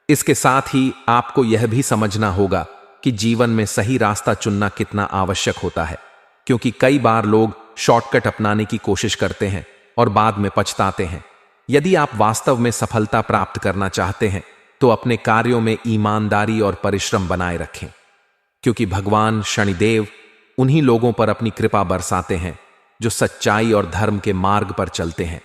इसके साथ ही आपको यह भी समझना होगा कि जीवन में सही रास्ता चुनना कितना आवश्यक होता है, क्योंकि कई बार लोग शॉर्टकट अपनाने की कोशिश करते हैं और बाद में पछताते हैं। यदि आप वास्तव में सफलता प्राप्त करना चाहते हैं तो अपने कार्यों में ईमानदारी और परिश्रम बनाए रखें, क्योंकि भगवान शनिदेव उन्हीं लोगों पर अपनी कृपा बरसाते हैं जो सच्चाई और धर्म के मार्ग पर चलते हैं।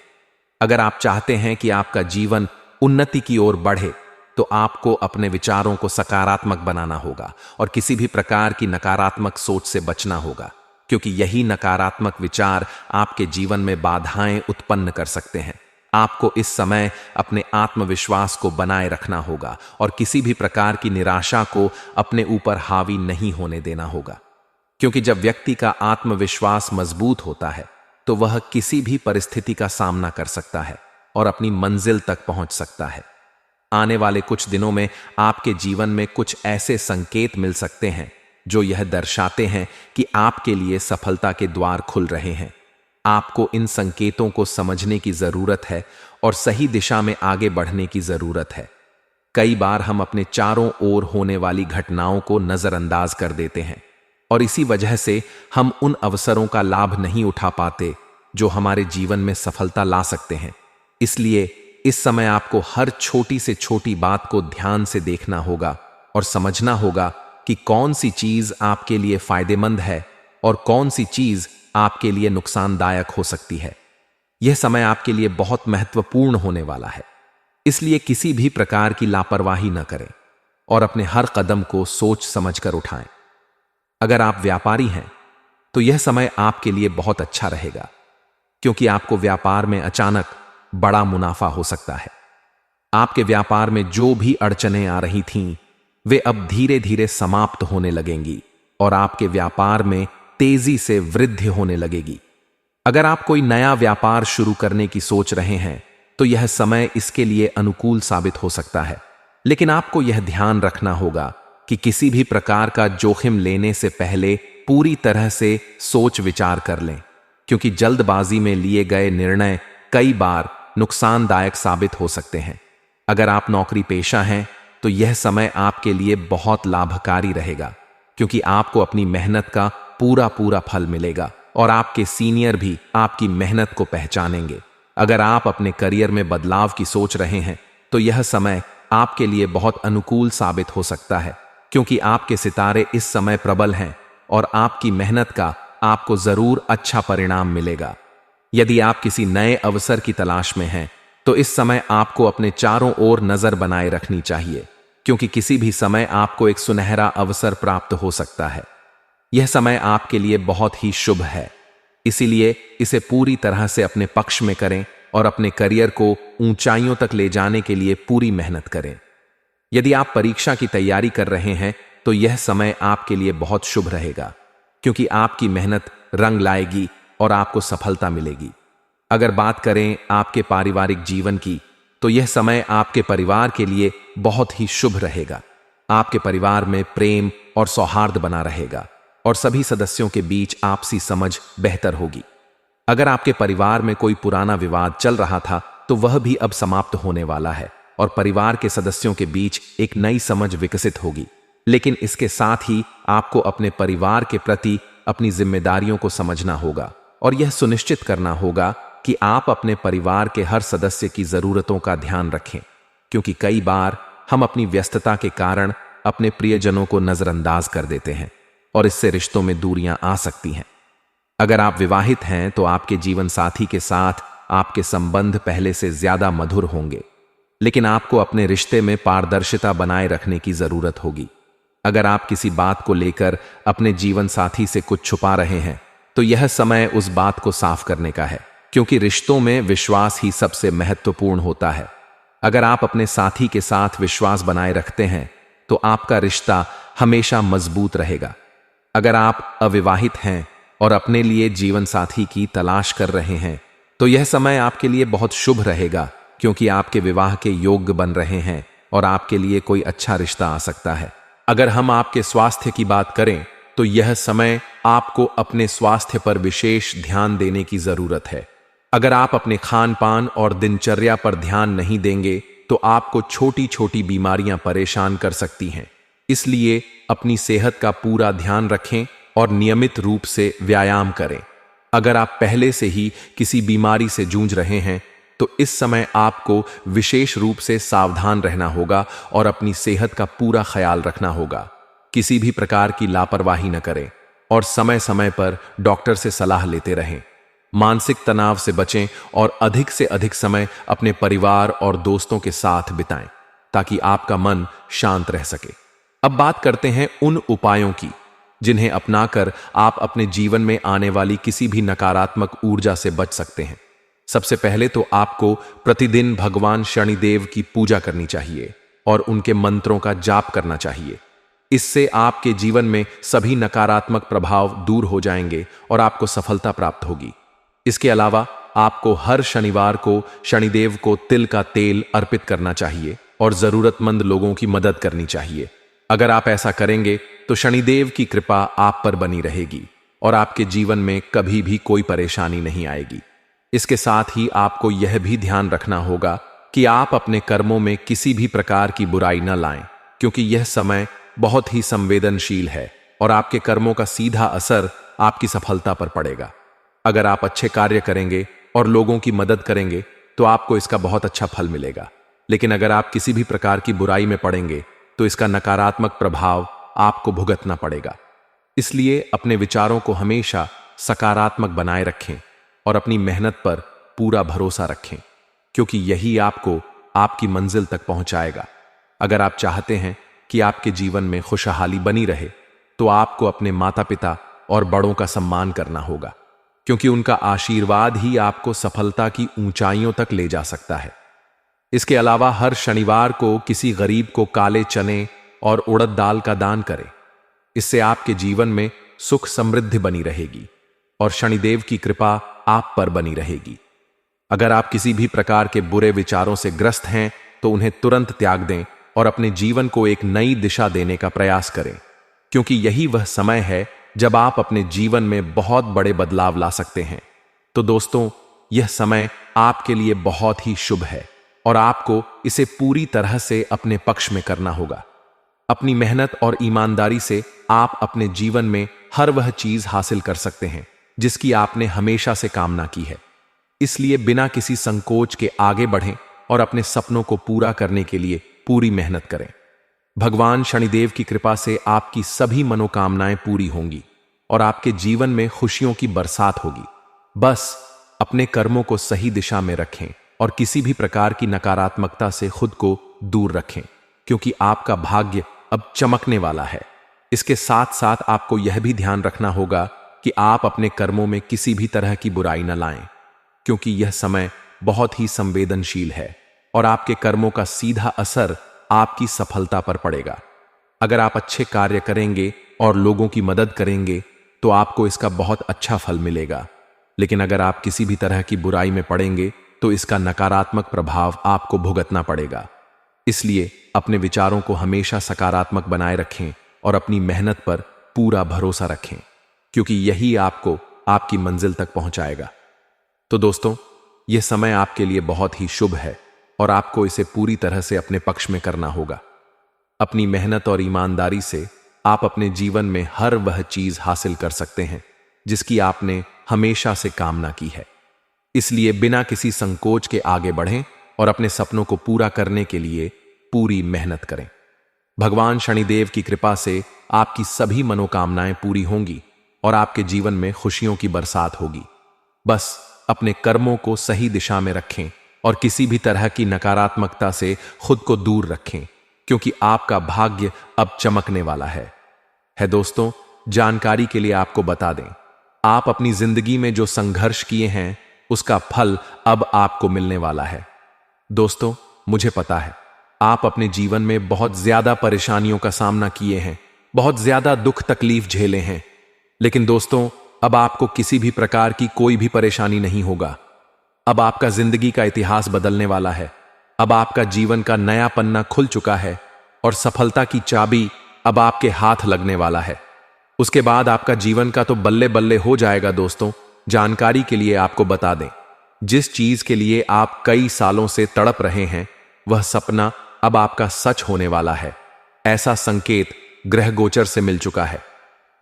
अगर आप चाहते हैं कि आपका जीवन उन्नति की ओर बढ़े तो आपको अपने विचारों को सकारात्मक बनाना होगा और किसी भी प्रकार की नकारात्मक सोच से बचना होगा, क्योंकि यही नकारात्मक विचार आपके जीवन में बाधाएं उत्पन्न कर सकते हैं। आपको इस समय अपने आत्मविश्वास को बनाए रखना होगा और किसी भी प्रकार की निराशा को अपने ऊपर हावी नहीं होने देना होगा, क्योंकि जब व्यक्ति का आत्मविश्वास मजबूत होता है तो वह किसी भी परिस्थिति का सामना कर सकता है और अपनी मंजिल तक पहुंच सकता है। आने वाले कुछ दिनों में आपके जीवन में कुछ ऐसे संकेत मिल सकते हैं जो यह दर्शाते हैं कि आपके लिए सफलता के द्वार खुल रहे हैं। आपको इन संकेतों को समझने की जरूरत है और सही दिशा में आगे बढ़ने की जरूरत है। कई बार हम अपने चारों ओर होने वाली घटनाओं को नजरअंदाज कर देते हैं और इसी वजह से हम उन अवसरों का लाभ नहीं उठा पाते जो हमारे जीवन में सफलता ला सकते हैं। इसलिए इस समय आपको हर छोटी से छोटी बात को ध्यान से देखना होगा और समझना होगा कि कौन सी चीज आपके लिए फायदेमंद है और कौन सी चीज आपके लिए नुकसानदायक हो सकती है। यह समय आपके लिए बहुत महत्वपूर्ण होने वाला है, इसलिए किसी भी प्रकार की लापरवाही न करें और अपने हर कदम को सोच समझकर उठाएं। अगर आप व्यापारी हैं तो यह समय आपके लिए बहुत अच्छा रहेगा, क्योंकि आपको व्यापार में अचानक बड़ा मुनाफा हो सकता है। आपके व्यापार में जो भी अड़चनें आ रही थीं वे अब धीरे धीरे समाप्त होने लगेंगी और आपके व्यापार में तेजी से वृद्धि होने लगेगी। अगर आप कोई नया व्यापार शुरू करने की सोच रहे हैं तो यह समय इसके लिए अनुकूल साबित हो सकता है, लेकिन आपको यह ध्यान रखना होगा कि किसी भी प्रकार का जोखिम लेने से पहले पूरी तरह से सोच विचार कर लें, क्योंकि जल्दबाजी में लिए गए निर्णय कई बार नुकसानदायक साबित हो सकते हैं। अगर आप नौकरी पेशा हैं तो यह समय आपके लिए बहुत लाभकारी रहेगा, क्योंकि आपको अपनी मेहनत का पूरा फल मिलेगा और आपके सीनियर भी आपकी मेहनत को पहचानेंगे। अगर आप अपने करियर में बदलाव की सोच रहे हैं तो यह समय आपके लिए बहुत अनुकूल साबित हो सकता है, क्योंकि आपके सितारे इस समय प्रबल हैं और आपकी मेहनत का आपको जरूर अच्छा परिणाम मिलेगा। यदि आप किसी नए अवसर की तलाश में हैं तो इस समय आपको अपने चारों ओर नजर बनाए रखनी चाहिए, क्योंकि किसी भी समय आपको एक सुनहरा अवसर प्राप्त हो सकता है। यह समय आपके लिए बहुत ही शुभ है, इसीलिए इसे पूरी तरह से अपने पक्ष में करें और अपने करियर को ऊंचाइयों तक ले जाने के लिए पूरी मेहनत करें। यदि आप परीक्षा की तैयारी कर रहे हैं तो यह समय आपके लिए बहुत शुभ रहेगा, क्योंकि आपकी मेहनत रंग लाएगी और आपको सफलता मिलेगी। अगर बात करें आपके पारिवारिक जीवन की, तो यह समय आपके परिवार के लिए बहुत ही शुभ रहेगा। आपके परिवार में प्रेम और सौहार्द बना रहेगा और सभी सदस्यों के बीच आपसी समझ बेहतर होगी। अगर आपके परिवार में कोई पुराना विवाद चल रहा था तो वह भी अब समाप्त होने वाला है और परिवार के सदस्यों के बीच एक नई समझ विकसित होगी। लेकिन इसके साथ ही आपको अपने परिवार के प्रति अपनी जिम्मेदारियों को समझना होगा और यह सुनिश्चित करना होगा कि आप अपने परिवार के हर सदस्य की जरूरतों का ध्यान रखें, क्योंकि कई बार हम अपनी व्यस्तता के कारण अपने प्रियजनों को नजरअंदाज कर देते हैं और इससे रिश्तों में दूरियां आ सकती हैं। अगर आप विवाहित हैं तो आपके जीवन साथी के साथ आपके संबंध पहले से ज्यादा मधुर होंगे, लेकिन आपको अपने रिश्ते में पारदर्शिता बनाए रखने की जरूरत होगी। अगर आप किसी बात को लेकर अपने जीवन साथी से कुछ छुपा रहे हैं तो यह समय उस बात को साफ करने का है, क्योंकि रिश्तों में विश्वास ही सबसे महत्वपूर्ण होता है। अगर आप अपने साथी के साथ विश्वास बनाए रखते हैं तो आपका रिश्ता हमेशा मजबूत रहेगा। अगर आप अविवाहित हैं और अपने लिए जीवन साथी की तलाश कर रहे हैं तो यह समय आपके लिए बहुत शुभ रहेगा, क्योंकि आपके विवाह के योग्य बन रहे हैं और आपके लिए कोई अच्छा रिश्ता आ सकता है। अगर हम आपके स्वास्थ्य की बात करें तो यह समय आपको अपने स्वास्थ्य पर विशेष ध्यान देने की जरूरत है। अगर आप अपने खान पान और दिनचर्या पर ध्यान नहीं देंगे तो आपको छोटी छोटी बीमारियां परेशान कर सकती हैं। इसलिए अपनी सेहत का पूरा ध्यान रखें और नियमित रूप से व्यायाम करें। अगर आप पहले से ही किसी बीमारी से जूझ रहे हैं तो इस समय आपको विशेष रूप से सावधान रहना होगा और अपनी सेहत का पूरा ख्याल रखना होगा। किसी भी प्रकार की लापरवाही न करें और समय समय पर डॉक्टर से सलाह लेते रहें। मानसिक तनाव से बचें और अधिक से अधिक समय अपने परिवार और दोस्तों के साथ बिताएं, ताकि आपका मन शांत रह सके। अब बात करते हैं उन उपायों की जिन्हें अपनाकर आप अपने जीवन में आने वाली किसी भी नकारात्मक ऊर्जा से बच सकते हैं। सबसे पहले तो आपको प्रतिदिन भगवान शनिदेव की पूजा करनी चाहिए और उनके मंत्रों का जाप करना चाहिए। इससे आपके जीवन में सभी नकारात्मक प्रभाव दूर हो जाएंगे और आपको सफलता प्राप्त होगी। इसके अलावा आपको हर शनिवार को शनिदेव को तिल का तेल अर्पित करना चाहिए और जरूरतमंद लोगों की मदद करनी चाहिए। अगर आप ऐसा करेंगे तो शनिदेव की कृपा आप पर बनी रहेगी और आपके जीवन में कभी भी कोई परेशानी नहीं आएगी। इसके साथ ही आपको यह भी ध्यान रखना होगा कि आप अपने कर्मों में किसी भी प्रकार की बुराई न लाएं, क्योंकि यह समय बहुत ही संवेदनशील है और आपके कर्मों का सीधा असर आपकी सफलता पर पड़ेगा। अगर आप अच्छे कार्य करेंगे और लोगों की मदद करेंगे तो आपको इसका बहुत अच्छा फल मिलेगा, लेकिन अगर आप किसी भी प्रकार की बुराई में पड़ेंगे तो इसका नकारात्मक प्रभाव आपको भुगतना पड़ेगा। इसलिए अपने विचारों को हमेशा सकारात्मक बनाए रखें और अपनी मेहनत पर पूरा भरोसा रखें, क्योंकि यही आपको आपकी मंजिल तक पहुंचाएगा। अगर आप चाहते हैं कि आपके जीवन में खुशहाली बनी रहे तो आपको अपने माता पिता और बड़ों का सम्मान करना होगा, क्योंकि उनका आशीर्वाद ही आपको सफलता की ऊंचाइयों तक ले जा सकता है। इसके अलावा हर शनिवार को किसी गरीब को काले चने और उड़द दाल का दान करें। इससे आपके जीवन में सुख समृद्धि बनी रहेगी और शनिदेव की कृपा आप पर बनी रहेगी। अगर आप किसी भी प्रकार के बुरे विचारों से ग्रस्त हैं तो उन्हें तुरंत त्याग दें और अपने जीवन को एक नई दिशा देने का प्रयास करें, क्योंकि यही वह समय है जब आप अपने जीवन में बहुत बड़े बदलाव ला सकते हैं। तो दोस्तों, यह समय आपके लिए बहुत ही शुभ है और आपको इसे पूरी तरह से अपने पक्ष में करना होगा। अपनी मेहनत और ईमानदारी से आप अपने जीवन में हर वह चीज हासिल कर सकते हैं जिसकी आपने हमेशा से कामना की है। इसलिए बिना किसी संकोच के आगे बढ़ें और अपने सपनों को पूरा करने के लिए पूरी मेहनत करें। भगवान शनिदेव की कृपा से आपकी सभी मनोकामनाएं पूरी होंगी और आपके जीवन में खुशियों की बरसात होगी। बस अपने कर्मों को सही दिशा में रखें और किसी भी प्रकार की नकारात्मकता से खुद को दूर रखें, क्योंकि आपका भाग्य अब चमकने वाला है। इसके साथ साथ आपको यह भी ध्यान रखना होगा कि आप अपने कर्मों में किसी भी तरह की बुराई न लाएं, क्योंकि यह समय बहुत ही संवेदनशील है और आपके कर्मों का सीधा असर आपकी सफलता पर पड़ेगा। अगर आप अच्छे कार्य करेंगे और लोगों की मदद करेंगे तो आपको इसका बहुत अच्छा फल मिलेगा, लेकिन अगर आप किसी भी तरह की बुराई में पड़ेंगे तो इसका नकारात्मक प्रभाव आपको भुगतना पड़ेगा। इसलिए अपने विचारों को हमेशा सकारात्मक बनाए रखें और अपनी मेहनत पर पूरा भरोसा रखें, क्योंकि यही आपको आपकी मंजिल तक पहुंचाएगा। तो दोस्तों, यह समय आपके लिए बहुत ही शुभ है और आपको इसे पूरी तरह से अपने पक्ष में करना होगा। अपनी मेहनत और ईमानदारी से आप अपने जीवन में हर वह चीज हासिल कर सकते हैं जिसकी आपने हमेशा से कामना की है। इसलिए बिना किसी संकोच के आगे बढ़ें और अपने सपनों को पूरा करने के लिए पूरी मेहनत करें। भगवान शनिदेव की कृपा से आपकी सभी मनोकामनाएं पूरी होंगी और आपके जीवन में खुशियों की बरसात होगी। बस अपने कर्मों को सही दिशा में रखें और किसी भी तरह की नकारात्मकता से खुद को दूर रखें, क्योंकि आपका भाग्य अब चमकने वाला है। दोस्तों, जानकारी के लिए आपको बता दें, आप अपनी जिंदगी में जो संघर्ष किए हैं उसका फल अब आपको मिलने वाला है। दोस्तों, मुझे पता है आप अपने जीवन में बहुत ज्यादा परेशानियों का सामना किए हैं, बहुत ज्यादा दुख तकलीफ झेले हैं, लेकिन दोस्तों, अब आपको किसी भी प्रकार की कोई भी परेशानी नहीं होगा। अब आपका जिंदगी का इतिहास बदलने वाला है। अब आपका जीवन का नया पन्ना खुल चुका है और सफलता की चाबी अब आपके हाथ लगने वाला है। उसके बाद आपका जीवन का तो बल्ले बल्ले हो जाएगा। दोस्तों, जानकारी के लिए आपको बता दें, जिस चीज के लिए आप कई सालों से तड़प रहे हैं वह सपना अब आपका सच होने वाला है। ऐसा संकेत ग्रह गोचर से मिल चुका है।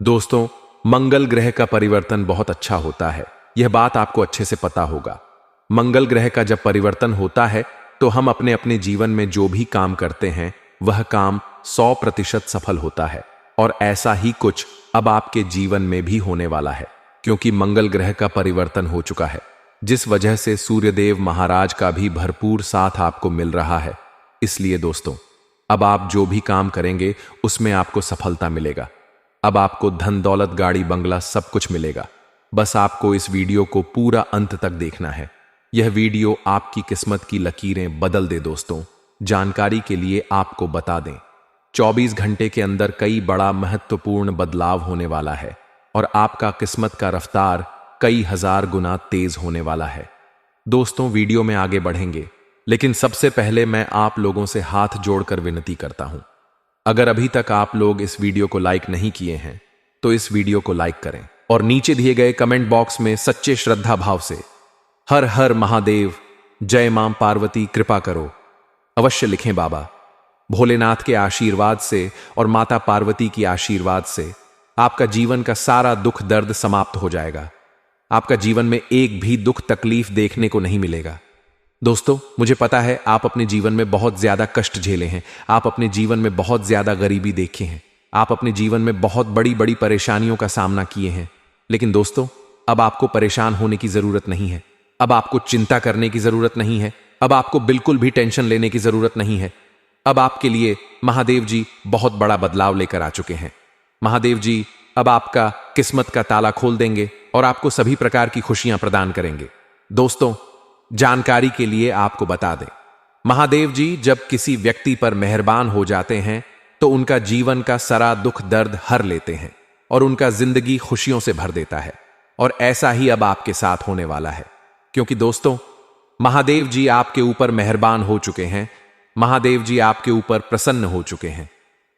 दोस्तों, मंगल ग्रह का परिवर्तन बहुत अच्छा होता है, यह बात आपको अच्छे से पता होगा। मंगल ग्रह का जब परिवर्तन होता है तो हम अपने अपने जीवन में जो भी काम करते हैं वह काम 100% सफल होता है, और ऐसा ही कुछ अब आपके जीवन में भी होने वाला है, क्योंकि मंगल ग्रह का परिवर्तन हो चुका है, जिस वजह से सूर्यदेव महाराज का भी भरपूर साथ आपको मिल रहा है। इसलिए दोस्तों, अब आप जो भी काम करेंगे उसमें आपको सफलता मिलेगा। अब आपको धन दौलत गाड़ी बंगला सब कुछ मिलेगा। बस आपको इस वीडियो को पूरा अंत तक देखना है। यह वीडियो आपकी किस्मत की लकीरें बदल दे। दोस्तों, जानकारी के लिए आपको बता दें, 24 घंटे के अंदर कई बड़ा महत्वपूर्ण बदलाव होने वाला है और आपका किस्मत का रफ्तार कई हजार गुना तेज होने वाला है। दोस्तों, वीडियो में आगे बढ़ेंगे, लेकिन सबसे पहले मैं आप लोगों से हाथ जोड़कर विनती करता हूं, अगर अभी तक आप लोग इस वीडियो को लाइक नहीं किए हैं तो इस वीडियो को लाइक करें और नीचे दिए गए कमेंट बॉक्स में सच्चे श्रद्धा भाव से हर हर महादेव, जय मां पार्वती कृपा करो अवश्य लिखें। बाबा भोलेनाथ के आशीर्वाद से और माता पार्वती की आशीर्वाद से आपका जीवन का सारा दुख दर्द समाप्त हो जाएगा। आपका जीवन में एक भी दुख तकलीफ देखने को नहीं मिलेगा। दोस्तों, मुझे पता है आप अपने जीवन में बहुत ज्यादा कष्ट झेले हैं, आप अपने जीवन में बहुत ज्यादा गरीबी देखे हैं, आप अपने जीवन में बहुत बड़ी बड़ी परेशानियों का सामना किए हैं, लेकिन दोस्तों, अब आपको परेशान होने की जरूरत नहीं है। अब आपको चिंता करने की जरूरत नहीं है। अब आपको बिल्कुल भी टेंशन लेने की जरूरत नहीं है। अब आपके लिए महादेव जी बहुत बड़ा बदलाव लेकर आ चुके हैं। महादेव जी अब आपका किस्मत का ताला खोल देंगे और आपको सभी प्रकार की खुशियां प्रदान करेंगे। दोस्तों, जानकारी के लिए आपको बता दें, महादेव जी जब किसी व्यक्ति पर मेहरबान हो जाते हैं तो उनका जीवन का सारा दुख दर्द हर लेते हैं और उनका जिंदगी खुशियों से भर देता है। और ऐसा ही अब आपके साथ होने वाला है, क्योंकि दोस्तों, महादेव जी आपके ऊपर मेहरबान हो चुके हैं महादेव जी आपके ऊपर प्रसन्न हो चुके हैं।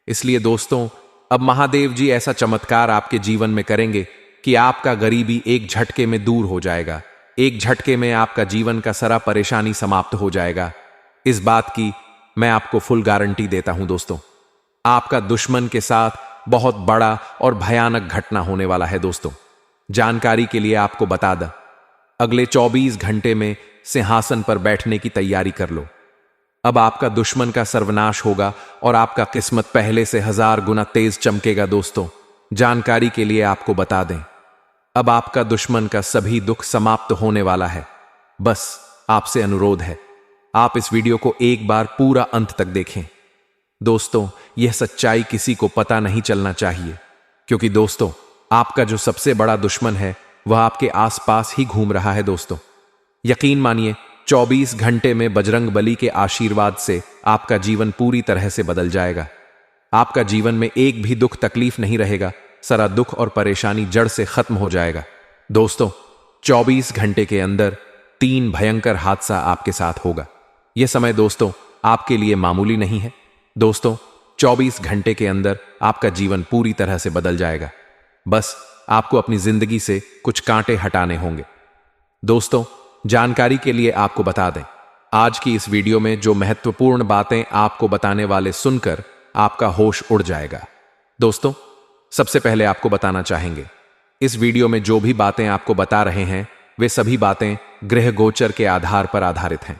इसलिए दोस्तों, अब महादेव जी ऐसा चमत्कार आपके जीवन में करेंगे कि आपका गरीबी एक झटके में दूर हो जाएगा। एक झटके में आपका जीवन का सारा परेशानी समाप्त हो जाएगा। इस बात की मैं आपको फुल गारंटी देता हूं दोस्तों। आपका दुश्मन के साथ बहुत बड़ा और भयानक घटना होने वाला है दोस्तों। जानकारी के लिए आपको बता दें, अगले 24 घंटे में सिंहासन पर बैठने की तैयारी कर लो। अब आपका दुश्मन का सर्वनाश होगा और आपका किस्मत पहले से 1000 गुना तेज चमकेगा दोस्तों। जानकारी के लिए आपको बता दें, अब आपका दुश्मन का सभी दुख समाप्त होने वाला है। बस आपसे अनुरोध है, आप इस वीडियो को एक बार पूरा अंत तक देखें। दोस्तों, यह सच्चाई किसी को पता नहीं चलना चाहिए, क्योंकि दोस्तों, आपका जो सबसे बड़ा दुश्मन है वह आपके आसपास ही घूम रहा है दोस्तों। यकीन मानिए, 24 घंटे में बजरंग बली के आशीर्वाद से आपका जीवन पूरी तरह से बदल जाएगा। आपका जीवन में एक भी दुख तकलीफ नहीं रहेगा। सारा दुख और परेशानी जड़ से खत्म हो जाएगा। दोस्तों, 24 घंटे के अंदर 3 भयंकर हादसा आपके साथ होगा। यह समय दोस्तों आपके लिए मामूली नहीं है। दोस्तों, 24 घंटे के अंदर आपका जीवन पूरी तरह से बदल जाएगा। बस आपको अपनी जिंदगी से कुछ कांटे हटाने होंगे। दोस्तों, जानकारी के लिए आपको बता दें, आज की इस वीडियो में जो महत्वपूर्ण बातें आपको बताने वाले सुनकर आपका होश उड़ जाएगा। दोस्तों, सबसे पहले आपको बताना चाहेंगे, इस वीडियो में जो भी बातें आपको बता रहे हैं वे सभी बातें ग्रह गोचर के आधार पर आधारित हैं।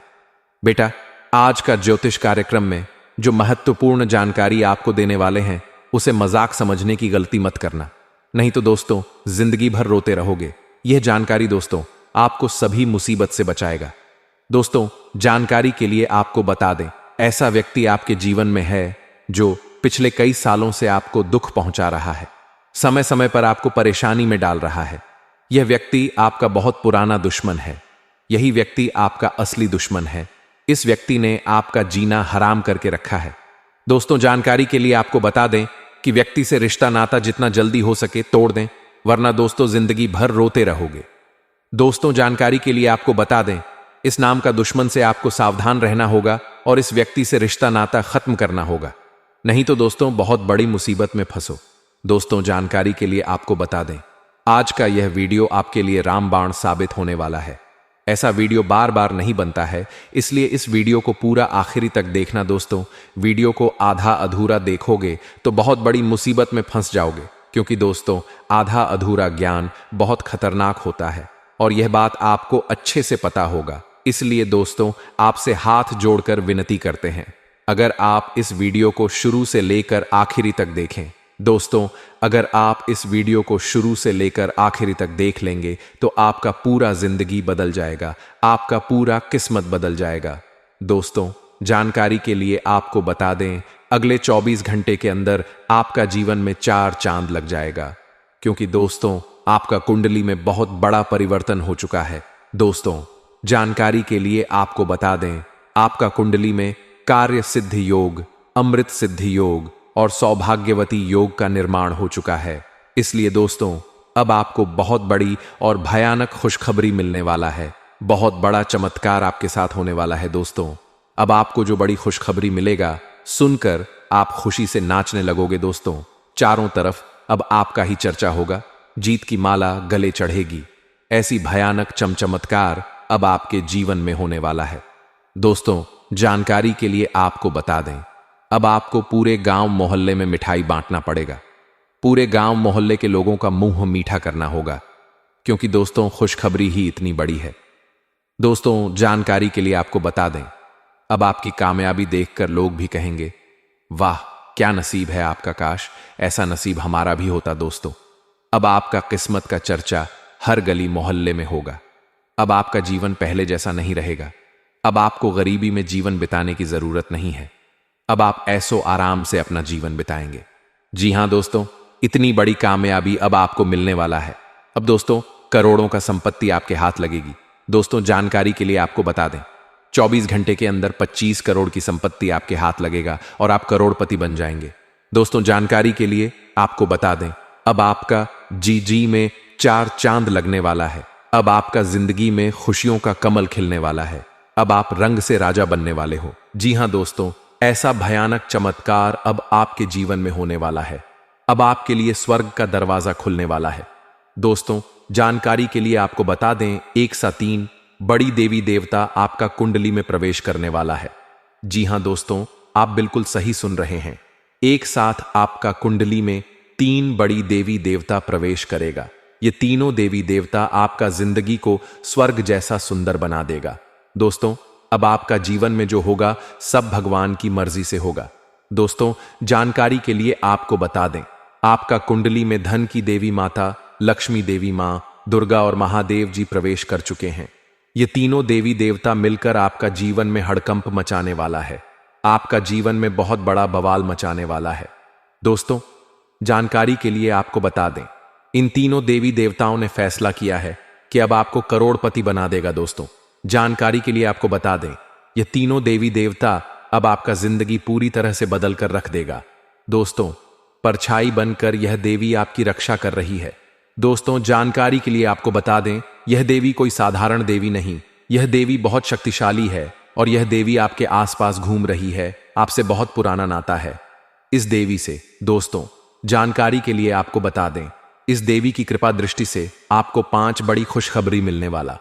बेटा, आज का ज्योतिष कार्यक्रम में जो महत्वपूर्ण जानकारी आपको देने वाले हैं उसे मजाक समझने की गलती मत करना, नहीं तो दोस्तों जिंदगी भर रोते रहोगे। यह जानकारी दोस्तों आपको सभी मुसीबत से बचाएगा। दोस्तों, जानकारी के लिए आपको बता दें, ऐसा व्यक्ति आपके जीवन में है जो पिछले कई सालों से आपको दुख पहुंचा रहा है, समय समय पर आपको परेशानी में डाल रहा है। यह व्यक्ति आपका बहुत पुराना दुश्मन है। यही व्यक्ति आपका असली दुश्मन है। इस व्यक्ति ने आपका जीना हराम करके रखा है। दोस्तों, जानकारी के लिए आपको बता दें कि व्यक्ति से रिश्ता नाता जितना जल्दी हो सके तोड़ दें, वरना दोस्तों जिंदगी भर रोते रहोगे। दोस्तों, जानकारी के लिए आपको बता दें, इस नाम का दुश्मन से आपको सावधान रहना होगा और इस व्यक्ति से रिश्ता नाता खत्म करना होगा, नहीं तो दोस्तों बहुत बड़ी मुसीबत में फंसो। दोस्तों, जानकारी के लिए आपको बता दें, आज का यह वीडियो आपके लिए रामबाण साबित होने वाला है। ऐसा वीडियो बार बार नहीं बनता है, इसलिए इस वीडियो को पूरा आखिरी तक देखना दोस्तों। वीडियो को आधा अधूरा देखोगे तो बहुत बड़ी मुसीबत में फंस जाओगे, क्योंकि दोस्तों आधा अधूरा ज्ञान बहुत खतरनाक होता है और यह बात आपको अच्छे से पता होगा। इसलिए दोस्तों आपसे हाथ जोड़कर विनती करते हैं, अगर आप इस वीडियो को शुरू से लेकर आखिरी तक देखें। दोस्तों, अगर आप इस वीडियो को शुरू से लेकर आखिरी तक देख लेंगे तो आपका पूरा जिंदगी बदल जाएगा, आपका पूरा किस्मत बदल जाएगा। दोस्तों, जानकारी के लिए आपको बता दें, अगले 24 घंटे के अंदर आपका जीवन में 4 चांद लग जाएगा, क्योंकि दोस्तों आपका कुंडली में बहुत बड़ा परिवर्तन हो चुका है। दोस्तों, जानकारी के लिए आपको बता दें, आपका कुंडली में कार्य सिद्धि योग, अमृत सिद्धि योग और सौभाग्यवती योग का निर्माण हो चुका है। इसलिए दोस्तों अब आपको बहुत बड़ी और भयानक खुशखबरी मिलने वाला है। बहुत बड़ा चमत्कार आपके साथ होने वाला है। दोस्तों, अब आपको जो बड़ी खुशखबरी मिलेगा सुनकर आप खुशी से नाचने लगोगे। दोस्तों, चारों तरफ अब आपका ही चर्चा होगा, जीत की माला गले चढ़ेगी। ऐसी भयानक चमत्कार अब आपके जीवन में होने वाला है। दोस्तों, जानकारी के लिए आपको बता दें, अब आपको पूरे गांव मोहल्ले में मिठाई बांटना पड़ेगा। पूरे गांव मोहल्ले के लोगों का मुंह मीठा करना होगा, क्योंकि दोस्तों खुशखबरी ही इतनी बड़ी है। दोस्तों, जानकारी के लिए आपको बता दें, अब आपकी कामयाबी देखकर लोग भी कहेंगे, वाह क्या नसीब है आपका, काश ऐसा नसीब हमारा भी होता। दोस्तों, अब आपका किस्मत का चर्चा हर गली मोहल्ले में होगा। अब आपका जीवन पहले जैसा नहीं रहेगा। अब आपको गरीबी में जीवन बिताने की जरूरत नहीं है। अब आप ऐसो आराम से अपना जीवन बिताएंगे। जी हां दोस्तों, इतनी बड़ी कामयाबी अब आपको मिलने वाला है। अब दोस्तों करोड़ों का संपत्ति आपके हाथ लगेगी। दोस्तों, जानकारी के लिए आपको बता दें, 24 घंटे के अंदर 25 करोड़ की संपत्ति आपके हाथ लगेगा और आप करोड़पति बन जाएंगे। दोस्तों, जानकारी के लिए आपको बता दें, अब आपका जी में 4 चांद लगने वाला है। अब आपका जिंदगी में खुशियों का कमल खिलने वाला है। अब आप रंग से राजा बनने वाले हो। जी हां दोस्तों, ऐसा भयानक चमत्कार अब आपके जीवन में होने वाला है। अब आपके लिए स्वर्ग का दरवाजा खुलने वाला है। दोस्तों, जानकारी के लिए आपको बता दें, 1 सा 3 बड़ी देवी देवता आपका कुंडली में प्रवेश करने वाला है। जी हां दोस्तों, आप बिल्कुल सही सुन रहे हैं। एक साथ आपका कुंडली में 3 बड़ी देवी देवता प्रवेश करेगा। ये तीनों देवी देवता आपका जिंदगी को स्वर्ग जैसा सुंदर बना देगा। दोस्तों, अब आपका जीवन में जो होगा सब भगवान की मर्जी से होगा। दोस्तों, जानकारी के लिए आपको बता दें, आपका कुंडली में धन की देवी माता, लक्ष्मी देवी मां, दुर्गा और महादेव जी प्रवेश कर चुके हैं। ये तीनों देवी देवता मिलकर आपका जीवन में हड़कंप मचाने वाला है। आपका जीवन में बहुत बड़ा बवाल मचाने वाला है। दोस्तों, जानकारी के लिए आपको बता दें, इन तीनों देवी देवताओं ने फैसला किया है कि अब आपको करोड़पति बना देगा। दोस्तों, जानकारी के लिए आपको बता दें, ये तीनों देवी देवता अब आपका जिंदगी पूरी तरह से बदल कर रख देगा। दोस्तों, परछाई बनकर यह देवी आपकी रक्षा कर रही है। दोस्तों, जानकारी के लिए आपको बता दें, यह देवी कोई साधारण देवी नहीं, यह देवी बहुत शक्तिशाली है और यह देवी आपके आसपास घूम रही है। आपसे बहुत पुराना नाता है इस देवी से। दोस्तों, जानकारी के लिए आपको बता दें, इस देवी की कृपा दृष्टि से आपको 5 बड़ी खुशखबरी मिलने वाला